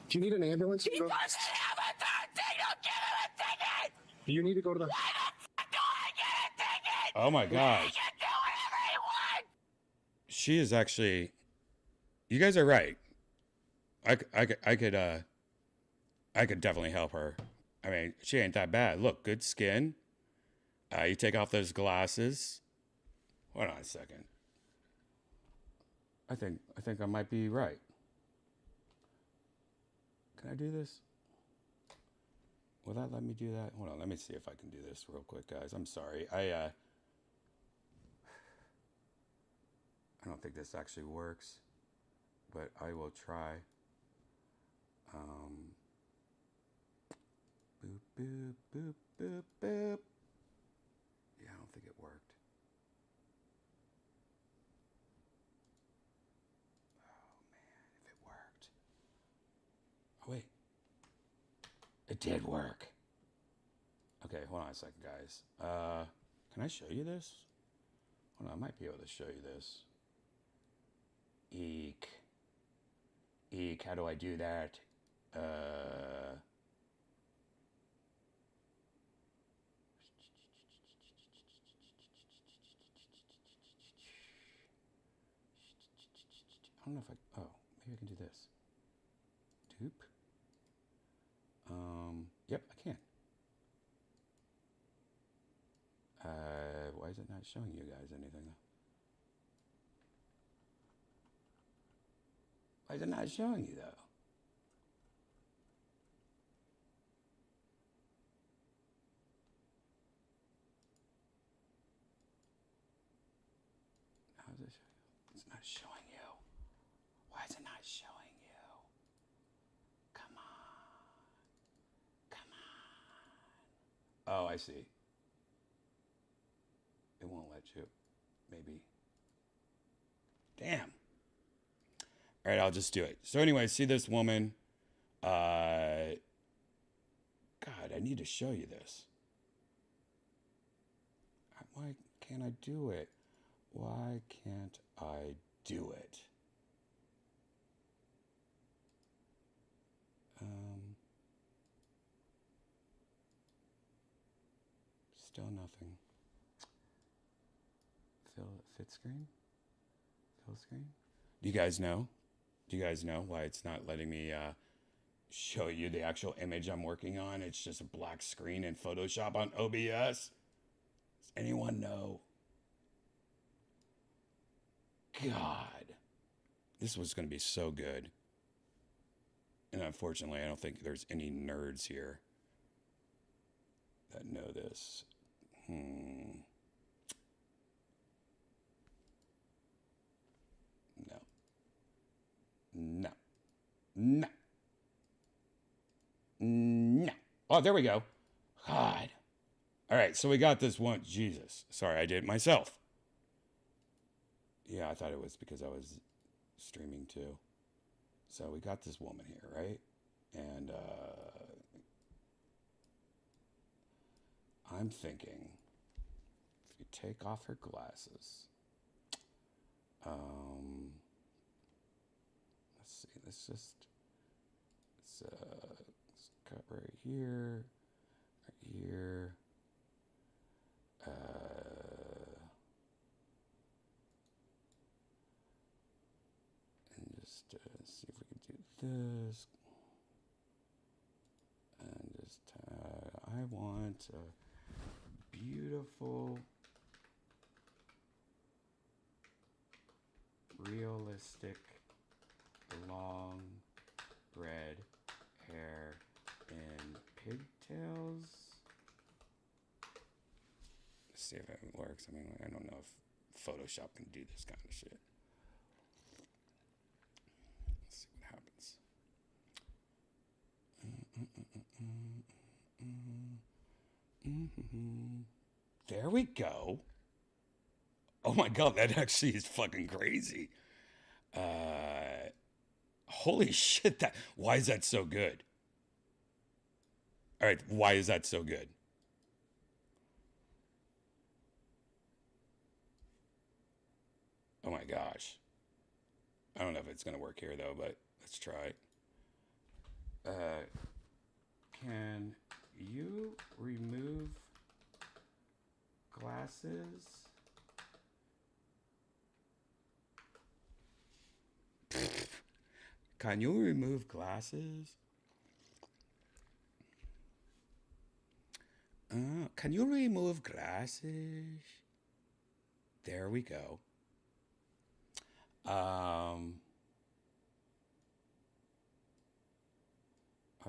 Do you need an ambulance? He doesn't have a turn signal! Give him a ticket! Do you need to go to the... Why the fuck do I get a ticket? Oh my gosh. He can do whatever he wants! She is actually... You guys are right. I could definitely help her. I mean, she ain't that bad. Look, good skin. You take off those glasses. Hold on a second. I think I might be right. Can I do this? Will that let me do that? Hold on, let me see if I can do this real quick, guys. I'm sorry. I don't think this actually works, but I will try. Boop, boop, boop, boop, boop. Yeah, I don't think it worked. Oh, man, if it worked. Oh, wait. It did work. Okay, hold on a second, guys. Can I show you this? Hold on, I might be able to show you this. Eek. Eek, how do I do that? I don't know if I... Oh, maybe I can do this. Doop. Yep, I can. Why is it not showing you guys anything? Why is it not showing you, though? How does it show you? It's not showing you. Why is it not showing you? Come on. Come on. Oh, I see. It won't let you. Maybe. Damn. All right, I'll just do it. So anyway, see this woman. God, I need to show you this. Why can't I do it? Why can't I do it? Still nothing. Fit screen? Fill screen? Do you guys know? Do you guys know why it's not letting me show you the actual image I'm working on? It's just a black screen in Photoshop on OBS. Does anyone know? God. This was going to be so good. And unfortunately, I don't think there's any nerds here that know this. No. No. No. No. Oh, there we go. God. All right, so we got this one. Jesus. Sorry, I did it myself. Yeah, I thought it was because I was streaming too. So we got this woman here, right? And I'm thinking if you take off her glasses, let's see, let's cut right here, right here. just see if we can do this. And just, I want a beautiful, realistic, long red hair and pigtails. Let's see if it works. I mean, I don't know if Photoshop can do this kind of shit. Let's see what happens. There we go. Oh my god, that actually is fucking crazy. Holy shit, why is that so good? All right, why is that so good? Oh my gosh. I don't know if it's gonna work here though, but let's try. Can you remove glasses? Can you remove glasses? Can you remove glasses? There we go. I'm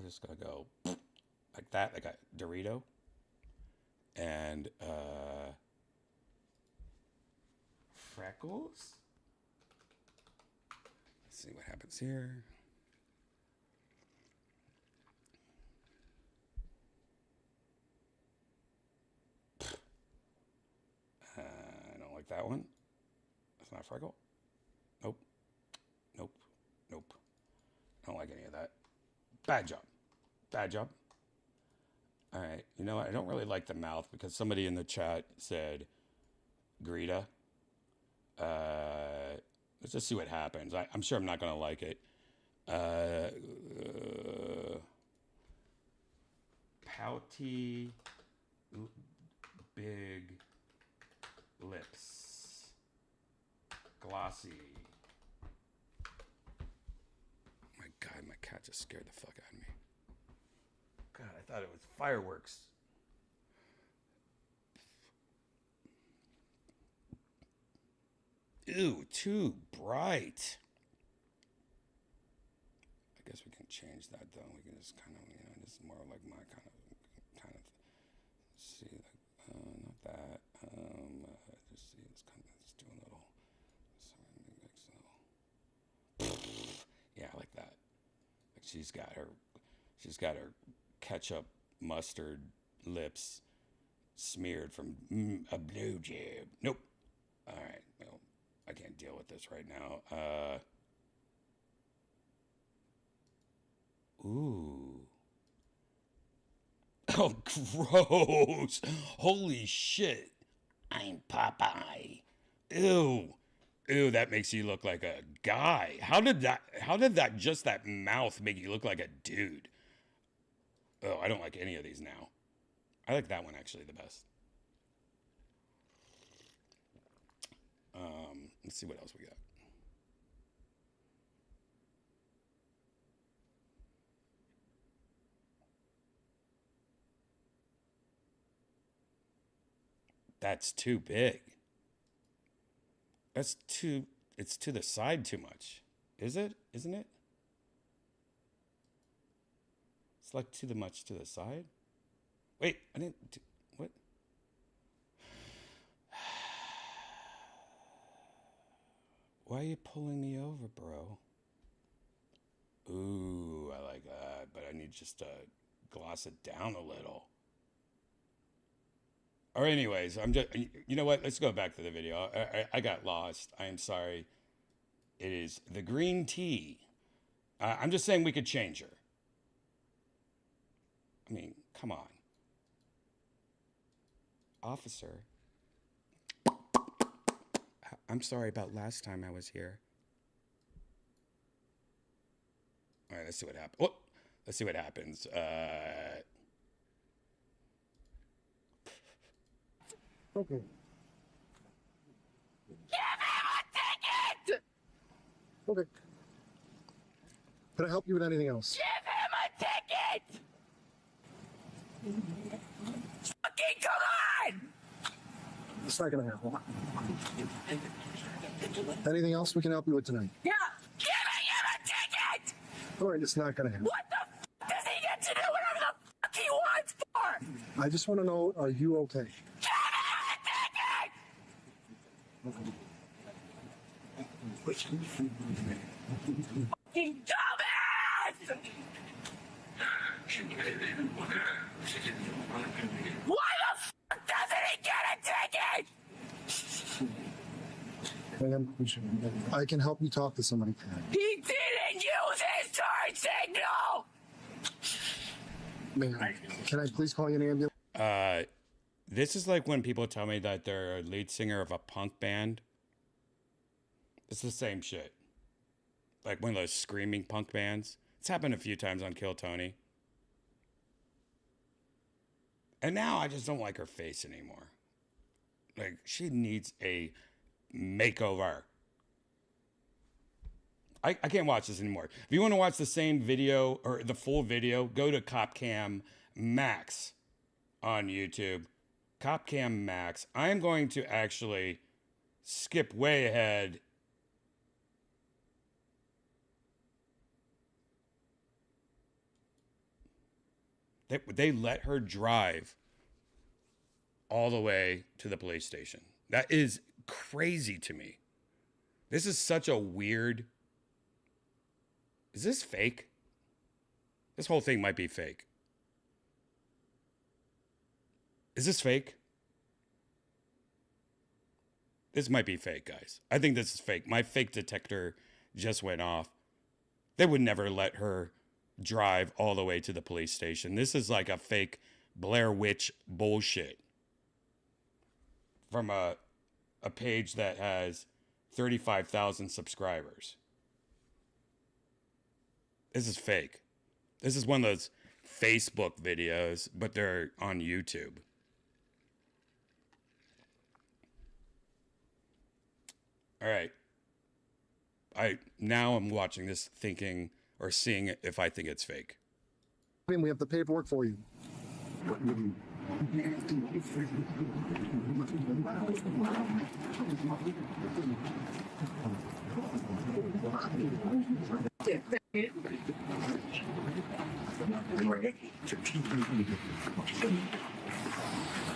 just gonna go like that, like a Dorito. And freckles. Let's see what happens here. I don't like that one. That's not a freckle. Nope. Nope. Nope. I don't like any of that. Bad job. Bad job. All right. You know what? I don't really like the mouth because somebody in the chat said Greta. Let's just see what happens. I'm sure I'm not going to like it. Pouty, big lips, glossy. My God, my cat just scared the fuck out of me. God, I thought it was fireworks. Ew, too bright. I guess we can change that though. We can just kind of, this is more like my kind of. See, like, not that. Just see, let's do a little. Yeah, I like that. Like she's got her ketchup mustard lips smeared from a blue jab. Nope. All right. Well, I can't deal with this right now. Ooh. Oh, gross. Holy shit. I'm Popeye. Ew. Ew, that makes you look like a guy. How did that just that mouth make you look like a dude? Oh, I don't like any of these now. I like that one actually the best. Let's see what else we got. That's too big. It's to the side too much. Is it? Isn't it? It's like too much to the side. Wait, I didn't, what? Why are you pulling me over, bro? Ooh, I like that, but I need just to gloss it down a little. Or anyways, you know what? Let's go back to the video. I got lost. I am sorry. It is the green tea. I'm just saying we could change her. I mean, come on. Officer. I'm sorry about last time I was here. All right, let's see what happens. Oh, let's see what happens. Okay. Give him a ticket! Okay. Can I help you with anything else? Give him a ticket! Fucking come on! It's not gonna happen. Anything else we can help you with tonight? Yeah, giving him a ticket! All right, it's not gonna happen. What the f does he get to do whatever the fuck he wants for? I just want to know, are you okay? Give him a ticket! Fucking dumbass! Why the fuck doesn't he get a ticket? Ma'am, I can help you talk to somebody. He didn't use his turn signal! Ma'am, can I please call you an ambulance? This is like when people tell me that they're a lead singer of a punk band. It's the same shit. Like one of those screaming punk bands. It's happened a few times on Kill Tony. And now I just don't like her face anymore. Like, she needs a makeover. I can't watch this anymore. If you want to watch the same video or the full video, go to CopCam Max on YouTube. CopCam Max. I'm going to actually skip way ahead. They let her drive all the way to the police station. That is crazy to me. This is such a weird... Is this fake? This whole thing might be fake. Is this fake? This might be fake, guys. I think this is fake. My fake detector just went off. They would never let her drive all the way to the police station. This is like a fake Blair Witch bullshit from a page that has 35,000 subscribers. This is fake. This is one of those Facebook videos, but they're on YouTube. All right. Now I'm watching this thinking or seeing it if I think it's fake. We have the paperwork for you.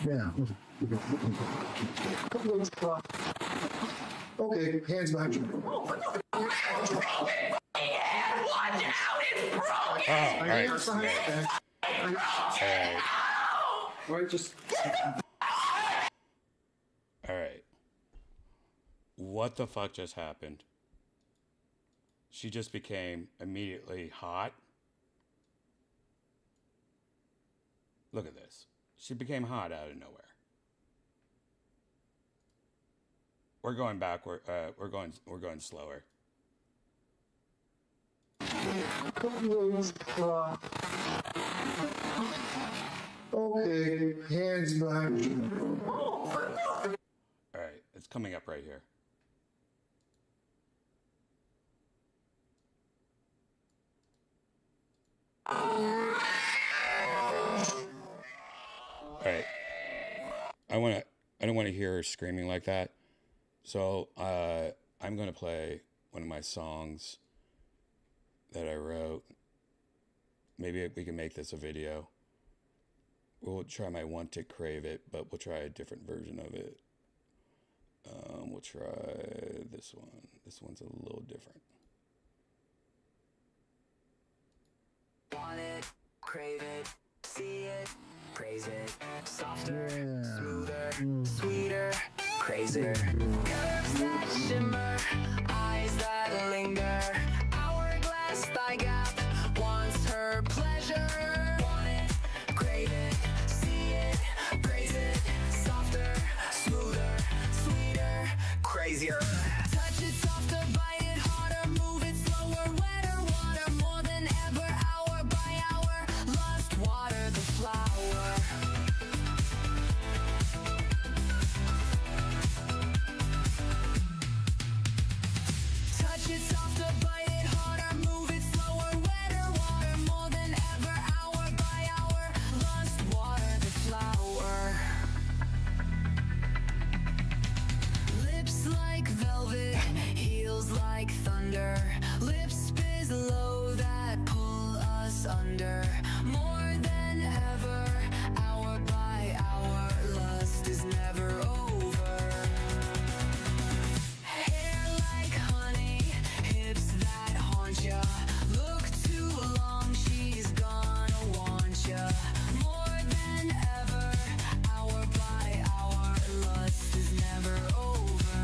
Yeah. Okay, hands behind you. Oh, all right. All right, just... All right. What the fuck just happened? She just became immediately hot. Look at this. She became hot out of nowhere. We're going backward. We're going slower. Okay, hands behind you. All right, it's coming up right here. All right. I don't want to hear her screaming like that. So, I'm going to play one of my songs that I wrote. Maybe we can make this a video. We'll try my Want to Crave It, but we'll try a different version of it. We'll try this one. This one's a little different. Want it, crave it, see it, praise it, softer, smoother, sweeter, crazier. Curves that shimmer, eyes that linger, hourglass thigh gap, wants her pleasure. Want it, crave it, see it, praise it, softer, smoother, sweeter, crazier. Touch it softer, bite it harder, move it slower, wetter water, more than ever, hour by hour, lust water the flower. Touch it softer, bite it harder, move it slower, wonder more than ever. Hour by hour, lust is never over. Hair like honey, hips that haunt ya. Look too long, she's gonna want ya. More than ever, hour by hour, lust is never over.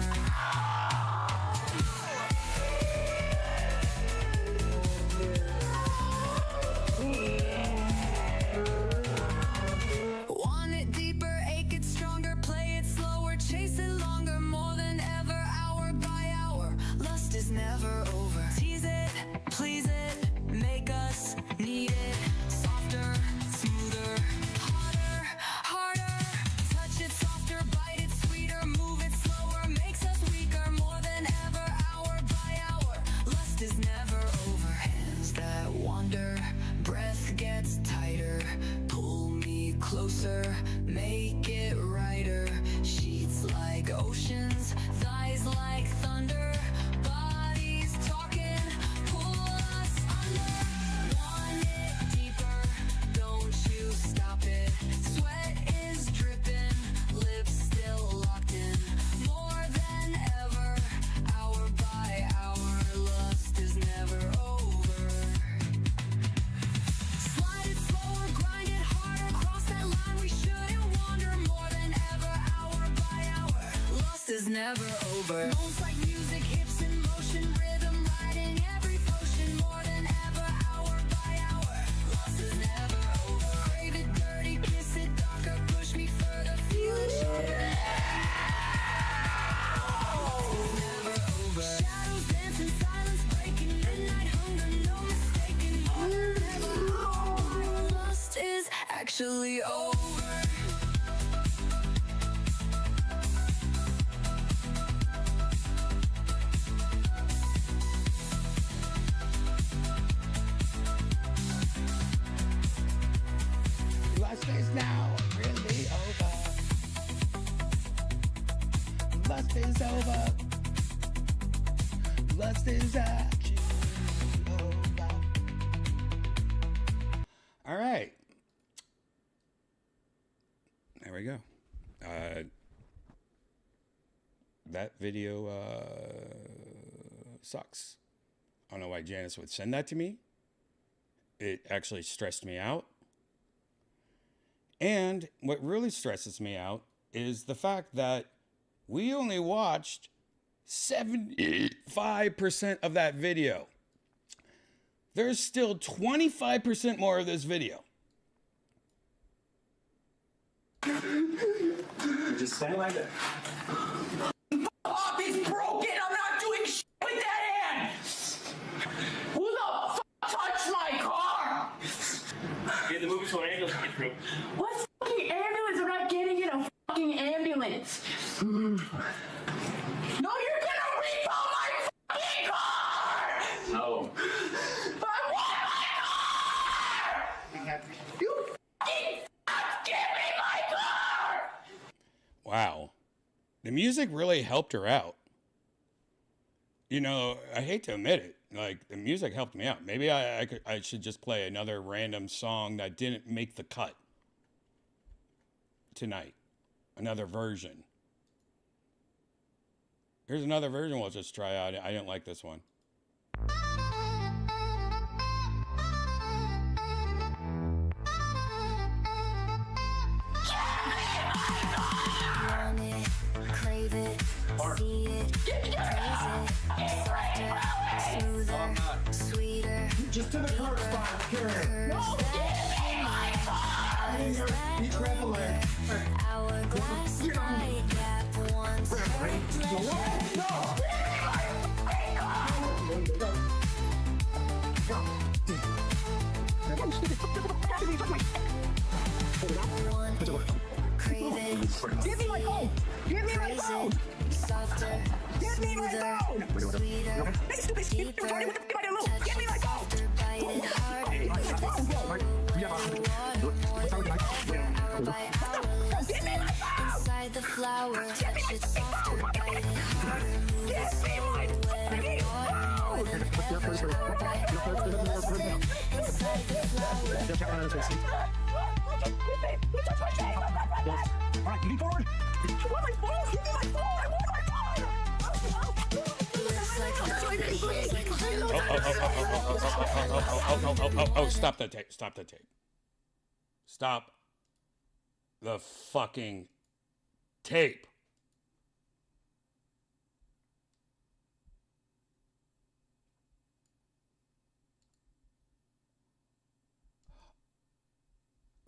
Want it deeper, ache it stronger, play it slower, chase it longer, more than ever, hour by hour, lust is never over. Tease it, please it, make us need it, softer, smoother, hotter, harder, touch it softer, bite it sweeter, move it slower, makes us weaker, more than ever, hour by hour, lust is never over. Hands that wander, breath gets tighter, pull me closer, make it righter, sheets like oceans, thighs like thunder, bodies talking, pull us under. Want it deeper, don't you stop it, sweat is dripping, lips still locked in, more than ever, hour by hour, lust is never over. Slide it slower, grind it harder, cross that line, we shouldn't wander, more than ever, hour by hour, lust is never over. Bones like music, hips in motion, rhythm riding every potion, more than ever, hour by hour, lust is never over. Crave it dirty, kiss it darker, push me further, feel it shorter. Lust is never over. Shadows dance in silence, breaking midnight hunger, no mistaking, more than ever, hour by hour, lust is actually over. Lust is now really over. Lust is over. Lust is actually over. All right. There we go. That video sucks. I don't know why Janice would send that to me. It actually stressed me out. And what really stresses me out is the fact that we only watched 75% of that video. There's still 25% more of this video. Just stand like that. Off is broken. I'm not doing shit with that hand. Who the fuck touched my car? Yeah, the movie's when angels get through. What fucking ambulance? I'm not getting in a fucking ambulance. No, you're gonna repo my fucking car. No. I want my car. You fucking fuck, give me my car. Wow. The music really helped her out. You know, I hate to admit it. Like, the music helped me out. Maybe I should just play another random song that didn't make the cut tonight. Another version. Here's another version we'll just try out. I didn't like this one. Want it, crave it, see it, praise it, softer, smoother, sweeter, Just to the curb spot, Karen. hourglass tight gap once hurt crave it, Give me my phone. Give me my phone. softer, Give me my smoother, phone. sweeter, Hey, stupid, deeper, retarded, what the fuck am I gonna do? touch Give me it my phone. softer, bite it harder, with this hour by hour, listen inside the flower, touch it softer, bite it harder, move it slower, wet water, more than Alright, lean forward. Oh, stop the tape. Stop the tape. Stop the fucking tape.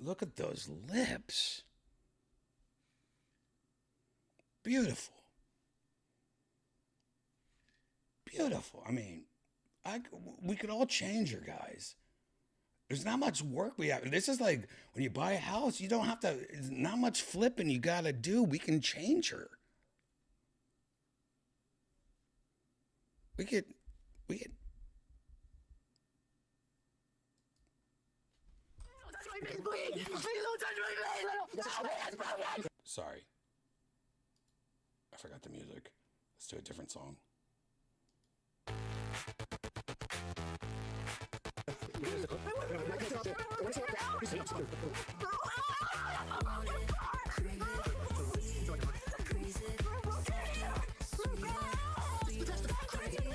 Look at those lips. Beautiful. Beautiful. I mean, we could all change her, guys. There's not much work we have. This is like when you buy a house, you don't have to, there's not much flipping you got to do. We can change her. We could. Sorry. I forgot the music. Let's do a different song.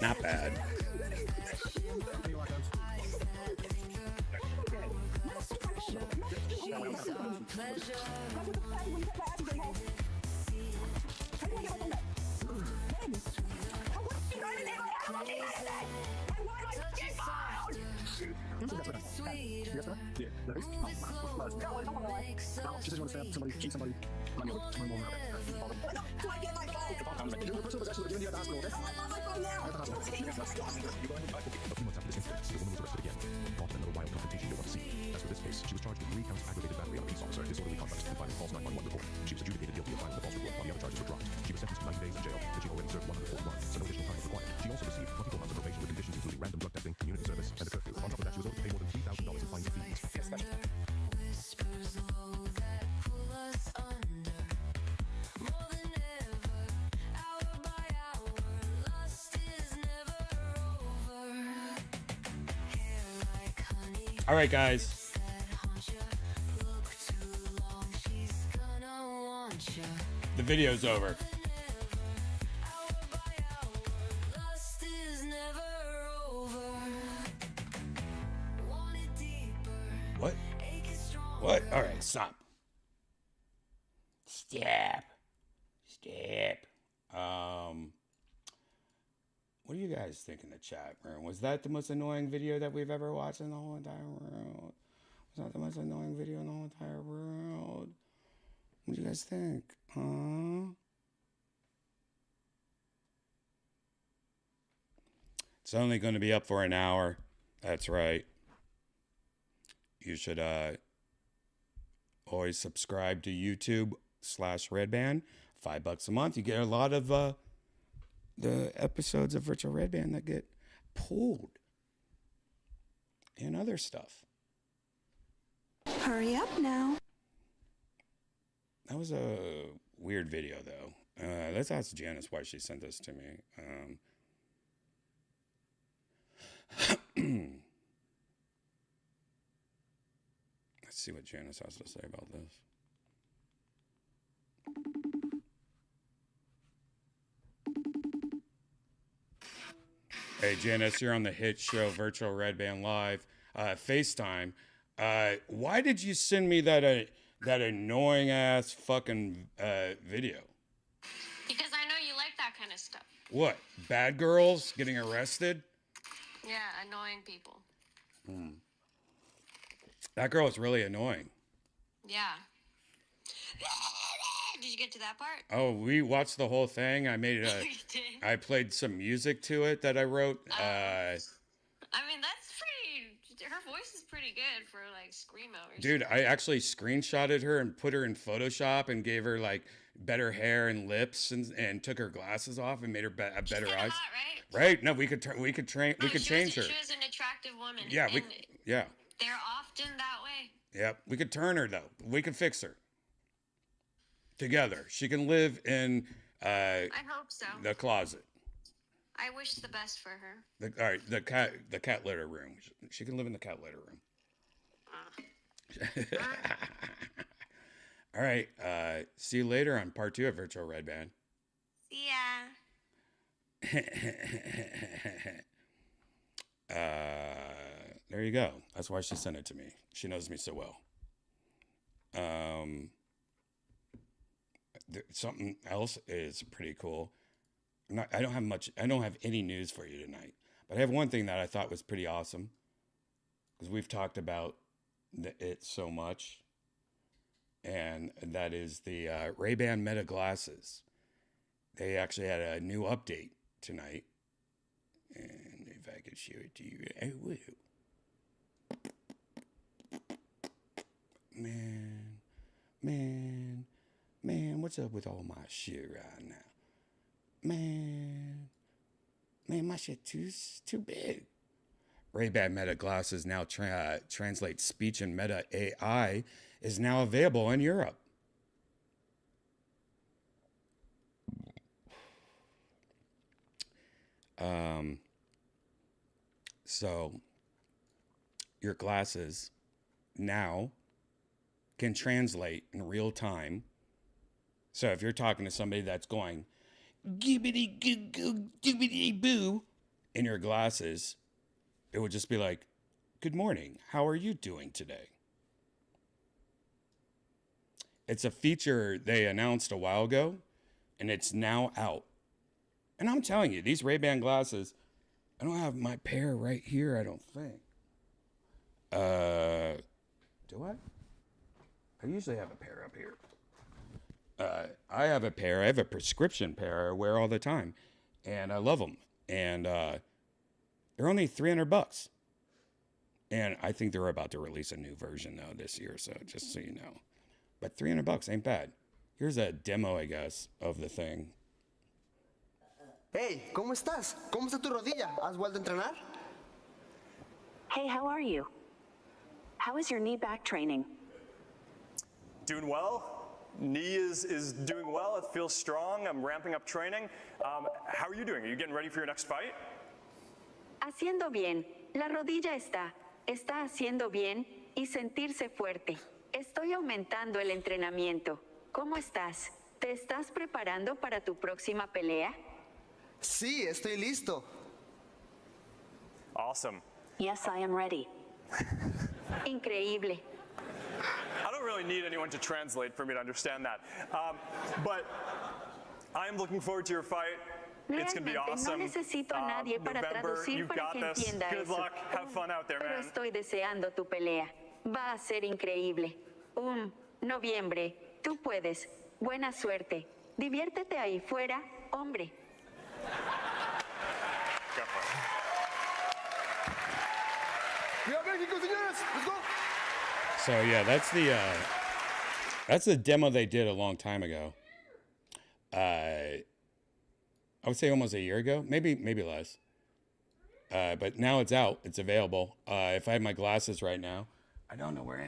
Not bad. A few months after this incident, the woman was arrested again, caught in another wild confrontation you don't see. As for this case, she was charged with 3 counts of aggravated battery on a peace officer, disorderly conduct, and filing a false 911 report. She was adjudicated guilty of filing the false report, while the other charges were dropped. She was sentenced to 90 days in jail, but she already served 141, so no additional time was required. She also received 24 months of probation with conditions including random drug testing, community service, and a curfew. On top of that, she was ordered to pay more than $3,000 in fines and fees. Whispers low that pull us under. More than ever, hour by hour, lust is never over. Hair like honey. All right, guys. That haunt ya. Look too long, she's gonna want ya. The video's over. Hour by hour, lust is never over. Want it deeper. What? What? All right, stop. Stop. What do you guys think in the chat room? Was that the most annoying video that we've ever watched in the whole entire world? Was that the most annoying video in the whole entire world? What do you guys think? Huh? It's only going to be up for an hour. That's right. You should always subscribe to YouTube/Redban. $5 a month. You get a lot of the episodes of Virtual Redban that get pulled and other stuff. Hurry up now. That was a weird video, though. Let's ask Janice why she sent this to me. Let's see what Janice has to say about this. Hey, Janice, you're on the hit show Virtual Redban Live, FaceTime. Why did you send me that annoying ass fucking video? Because I know you like that kind of stuff. What? Bad girls getting arrested? Yeah, annoying people. That girl is really annoying. Yeah. Did you get to that part? Oh, we watched the whole thing. I made You did? I played some music to it that I wrote. I mean, that's pretty. Her voice is pretty good for like screamo. Or Dude, something. I actually screenshotted her and put her in Photoshop and gave her like better hair and lips and took her glasses off and made her have better eyes. Hot, right? Right? No, we could change her. She was an attractive woman. Yeah, and yeah. They're often that way. Yep. We could turn her though. We could fix her. Together. She can live in I hope so. the closet. I wish the best for her. All right, the cat litter room. She can live in the cat litter room. All right. See you later on part 2 of Virtual Redban. See ya. There you go. That's why she sent it to me. She knows me so well. Something else is pretty cool. I don't have any news for you tonight, but I have one thing that I thought was pretty awesome, because we've talked about it so much, and that is the Ray-Ban Meta glasses. They actually had a new update tonight, and if I could show it to you, I will. Man, what's up with all my shit right now? Man, my shit too big. Ray-Ban Meta glasses now translate speech, and Meta AI is now available in Europe. So your glasses now can translate in real time. So if you're talking to somebody that's going gibbity goo goo doobity boo in your glasses, it would just be like, "Good morning. How are you doing today?" It's a feature they announced a while ago, and it's now out. And I'm telling you, these Ray-Ban glasses, I don't have my pair right here, I don't think. Do I? I usually have a pair up here. I have a pair. I have a prescription pair I wear all the time, and I love them. And they're only $300, and I think they're about to release a new version though this year. So just so you know, but $300 ain't bad. Here's a demo, I guess, of the thing. Hey, ¿cómo estás? ¿Cómo está tu rodilla? ¿Has vuelto a entrenar? Hey, how are you? How is your knee back training? Doing well. Knee is doing well. It feels strong. I'm ramping up training. How are you doing? Are you getting ready for your next fight? Haciendo bien. La rodilla está haciendo bien y sentirse fuerte. Estoy aumentando el entrenamiento. ¿Cómo estás? ¿Te estás preparando para tu próxima pelea? Sí, estoy listo. Awesome. Yes, I am ready. Increíble. I don't really need anyone to translate for me to understand that. But I'm looking forward to your fight. It's going to be awesome. No necesito a nadie para November, traducir you've para got que this. entienda Good eso. luck. Have fun out there, Pero man. estoy deseando tu pelea. Va a ser increíble. Noviembre. Tú puedes. Buena suerte. Diviértete ahí fuera, hombre. So yeah, that's the demo they did a long time ago. I would say almost a year ago, maybe less. But now it's out. It's available. If I had my glasses right now, I don't know where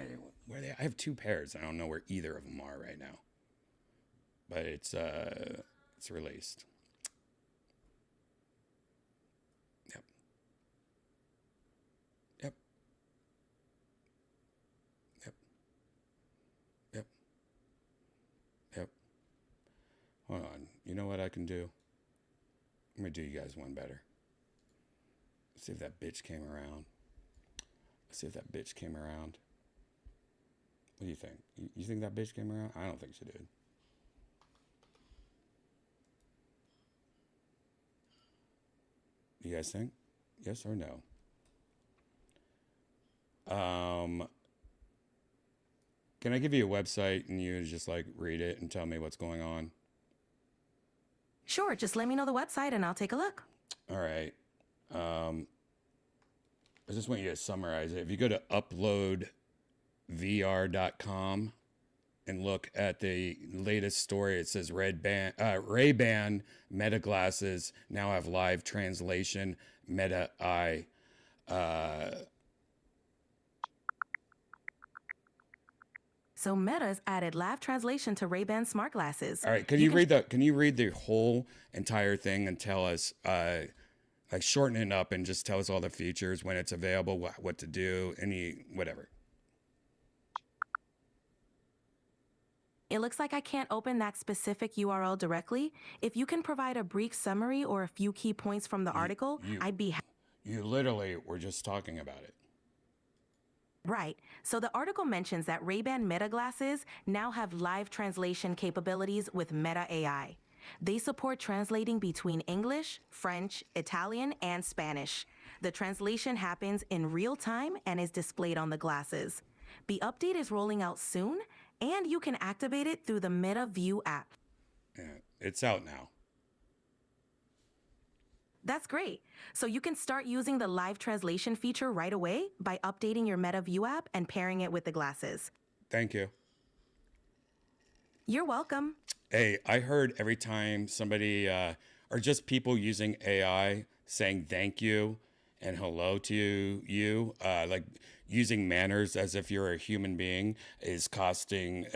they. I have two pairs. I don't know where either of them are right now. But it's released. Yep. Yep. Yep. Yep. Yep. Hold on. You know what I can do? I'm gonna do you guys one better. Let's see if that bitch came around. Let's see if that bitch came around. What do you think? You think that bitch came around? I don't think she did. You guys think? Yes or no? Can I give you a website and you just like read it and tell me what's going on? Sure, just let me know the website and I'll take a look. All right. I just want you to summarize it. If you go to uploadvr.com and look at the latest story, it says Ray-Ban Meta glasses now have live translation, Meta AI. So Meta's added live translation to Ray-Ban smart glasses. All right, can you read the whole entire thing and tell us, like shorten it up and just tell us all the features, when it's available, what to do, whatever. It looks like I can't open that specific URL directly. If you can provide a brief summary or a few key points from the article, I'd be happy. You literally were just talking about it. Right. So the article mentions that Ray-Ban Meta glasses now have live translation capabilities with Meta AI. They support translating between English, French, Italian, and Spanish. The translation happens in real time and is displayed on the glasses. The update is rolling out soon, and you can activate it through the Meta View app. Yeah, it's out now. That's great. So you can start using the live translation feature right away by updating your Meta View app and pairing it with the glasses. Thank you. You're welcome. Hey, I heard every time somebody, or just people using AI saying thank you and hello to you, like using manners as if you're a human being, is costing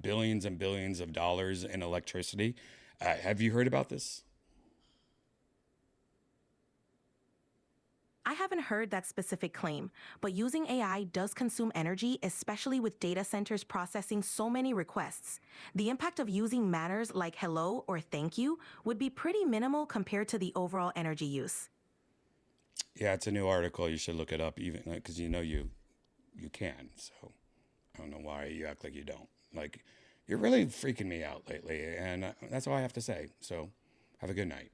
billions and billions of dollars in electricity. Have you heard about this? I haven't heard that specific claim, but using AI does consume energy, especially with data centers processing so many requests. The impact of using manners like hello or thank you would be pretty minimal compared to the overall energy use. Yeah, it's a new article. You should look it up, even because you can. So I don't know why you act like you don't. Like, you're really freaking me out lately, and that's all I have to say. So have a good night.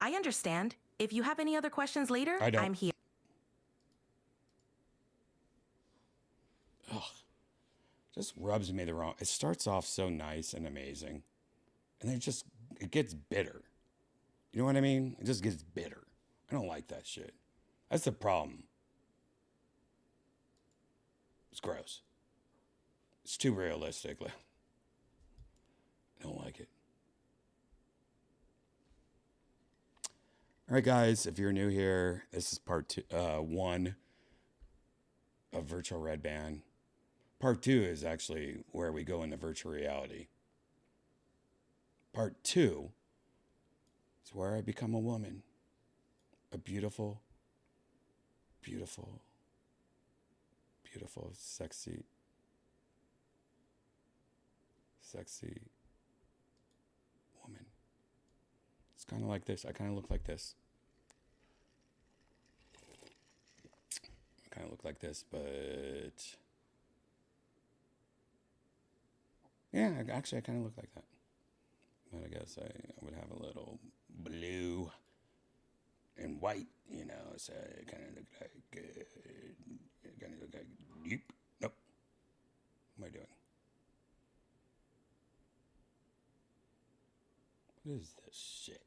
I understand. If you have any other questions later, I'm here. Ugh. Just rubs me the wrong. It starts off so nice and amazing, and then it gets bitter. You know what I mean? It just gets bitter. I don't like that shit. That's the problem. It's gross. It's too realistic. I don't like it. All right, guys, if you're new here, this is part 1 of Virtual Redban. Part 2 is actually where we go into virtual reality. Part 2 is where I become a woman. A beautiful, beautiful, beautiful, sexy woman. It's kind of like this. I kind of look like this. I kind of look like this, but yeah, actually, I kind of look like that. But I guess I would have a little blue and white, you know, so I kind of look like, nope. What am I doing? What is this shit?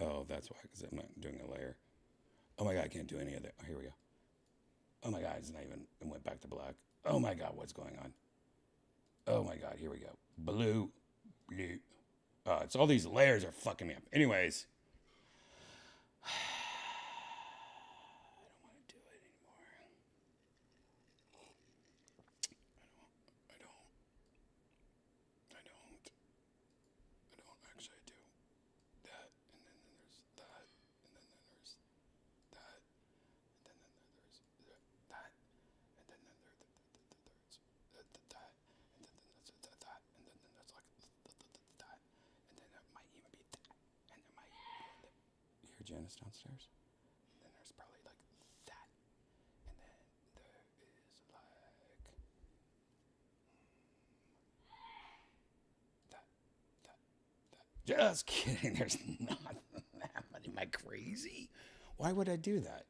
Oh, that's why, because I'm not doing a layer. Oh my God, I can't do any of that. Oh, here we go. Oh my God, it's not even, it went back to black. Oh my God, what's going on? Oh my God, here we go. Blue. It's all these layers are fucking me up. Anyways. I don't want to do it anymore. I don't actually do that. And then there's that. And then there's that. And then there's that. And then there's that. And then there's that. And then there's like that. And then there might even be that. And there might even be that. You hear Janice downstairs? And then there's probably like that. And then there is like that. Just kidding. There's not that many. Am I crazy? Why would I do that?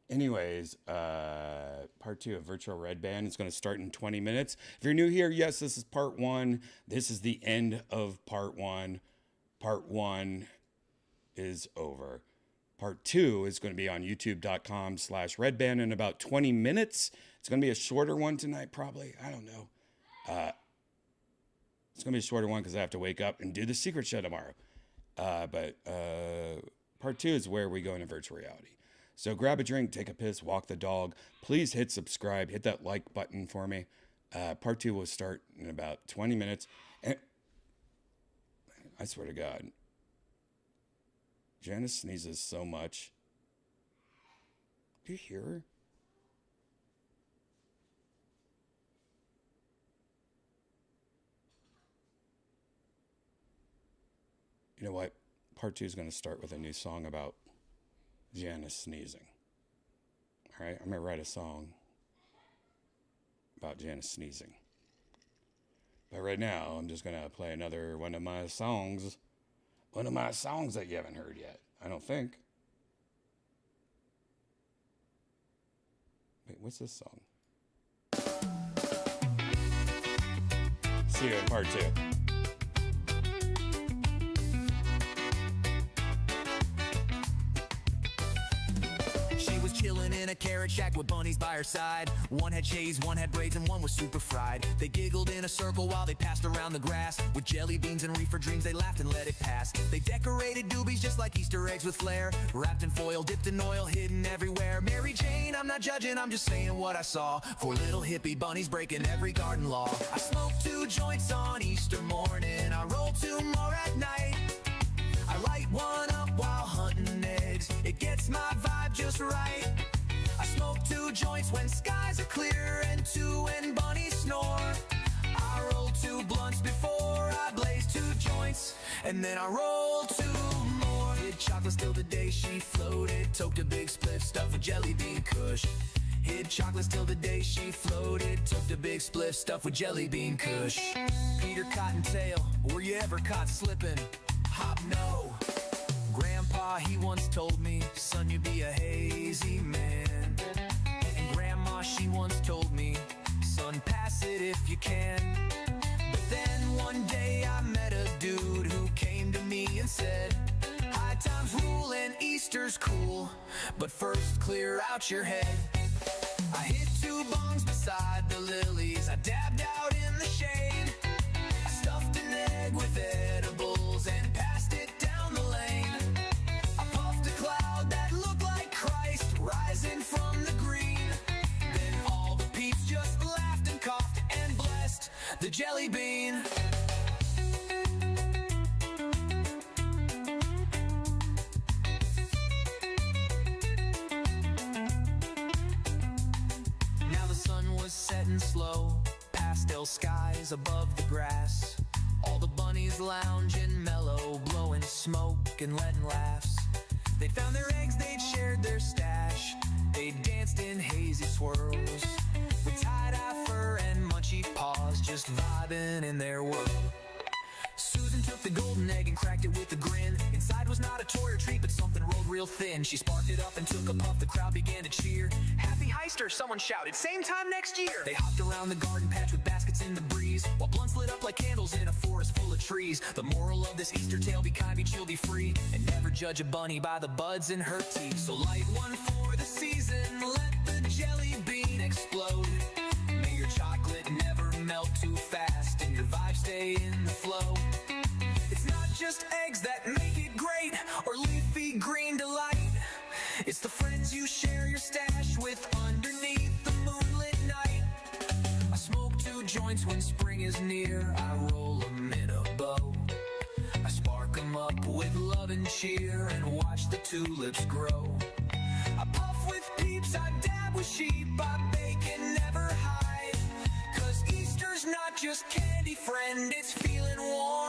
Anyways, part 2 of Virtual Redban is going to start in 20 minutes. If you're new here, yes, this is part 1. This is the end of part 1. Part 1 is over. Part 2 is going to be on youtube.com/Redban in about 20 minutes. It's going to be a shorter one tonight, probably. I don't know. It's going to be a shorter one because I have to wake up and do the secret show tomorrow. But part 2 is where we go into virtual reality. So grab a drink, take a piss, walk the dog. Please hit subscribe. Hit that like button for me. Part 2 will start in about 20 minutes. And I swear to God, Janice sneezes so much. Do you hear her? You know what? Part 2 is going to start with a new song about Janice sneezing. All right, I'm going to write a song about Janice sneezing. But right now, I'm just going to play another one of my songs. One of my songs that you haven't heard yet, I don't think. Wait, what's this song? See you in part 2. Chilling in a carrot shack with bunnies by her side. One had shades, one had braids, and one was super fried. They giggled in a circle while they passed around the grass. With jelly beans and reefer dreams, they laughed and let it pass. They decorated doobies just like Easter eggs with flair. Wrapped in foil, dipped in oil, hidden everywhere. Mary Jane, I'm not judging, I'm just saying what I saw. 4 little hippie bunnies breaking every garden law. I smoked 2 joints on Easter morning. I rolled 2 more at night. I light one up while hunting eggs. It gets my vibe just right. I smoke 2 joints when skies are clear and 2 when bunnies snore. I roll 2 blunts before I blaze 2 joints, and then I roll 2 more. Hid chocolates till the day she floated. Toked a big spliff stuffed with jelly bean kush. Hid chocolates till the day she floated. Toked a big spliff stuffed with jelly bean kush. Peter Cottontail, were you ever caught slipping? Hop no. Grandpa, he once told me, son, you be a hazy man. And Grandma, she once told me, son, pass it if you can. But then one day I met a dude who came to me and said, high times rule and Easter's cool, but first clear out your head. I hit 2 bongs beside the lilies. I dabbed out in the shade. I stuffed an egg with edibles and passed it down the lane. I puffed a cloud that looked like Christ rising from the green. Then all the peeps just laughed and coughed and blessed the jelly bean. Now the sun was setting slow, pastel skies above the grass. All the bunnies lounging mellow, blowing smoke and letting laughs. They'd found their eggs, they'd shared their stash. They danced in hazy swirls with tie-dye fur and munchy paws, just vibing in their world. Susan took the golden egg and cracked it with a grin. Inside was not a toy or treat, but something rolled real thin. She sparked it up and took a puff. The crowd began to cheer. Happy Heister, someone shouted. Same time next year. They hopped around the garden patch with baskets in the breeze, while blunts lit up like candles in a forest full of trees. The moral of this Easter tale: be kind, be chill, be free, and never judge a bunny by the buds in her teeth. So light one for the season, let the jelly bean explode. May your chocolate never melt too fast and your vibe stay in the flow. It's not just eggs that make it great or leafy green delight. It's the friends you share your stash with underneath the moonlit night. I smoke 2 joints when spring is near. I roll 'em in a bow. I spark 'em up with love and cheer and watch the tulips grow. I puff with peeps, I dab with sheep, I bake and never hide. 'Cause Easter's not just candy, friend, it's feeling warm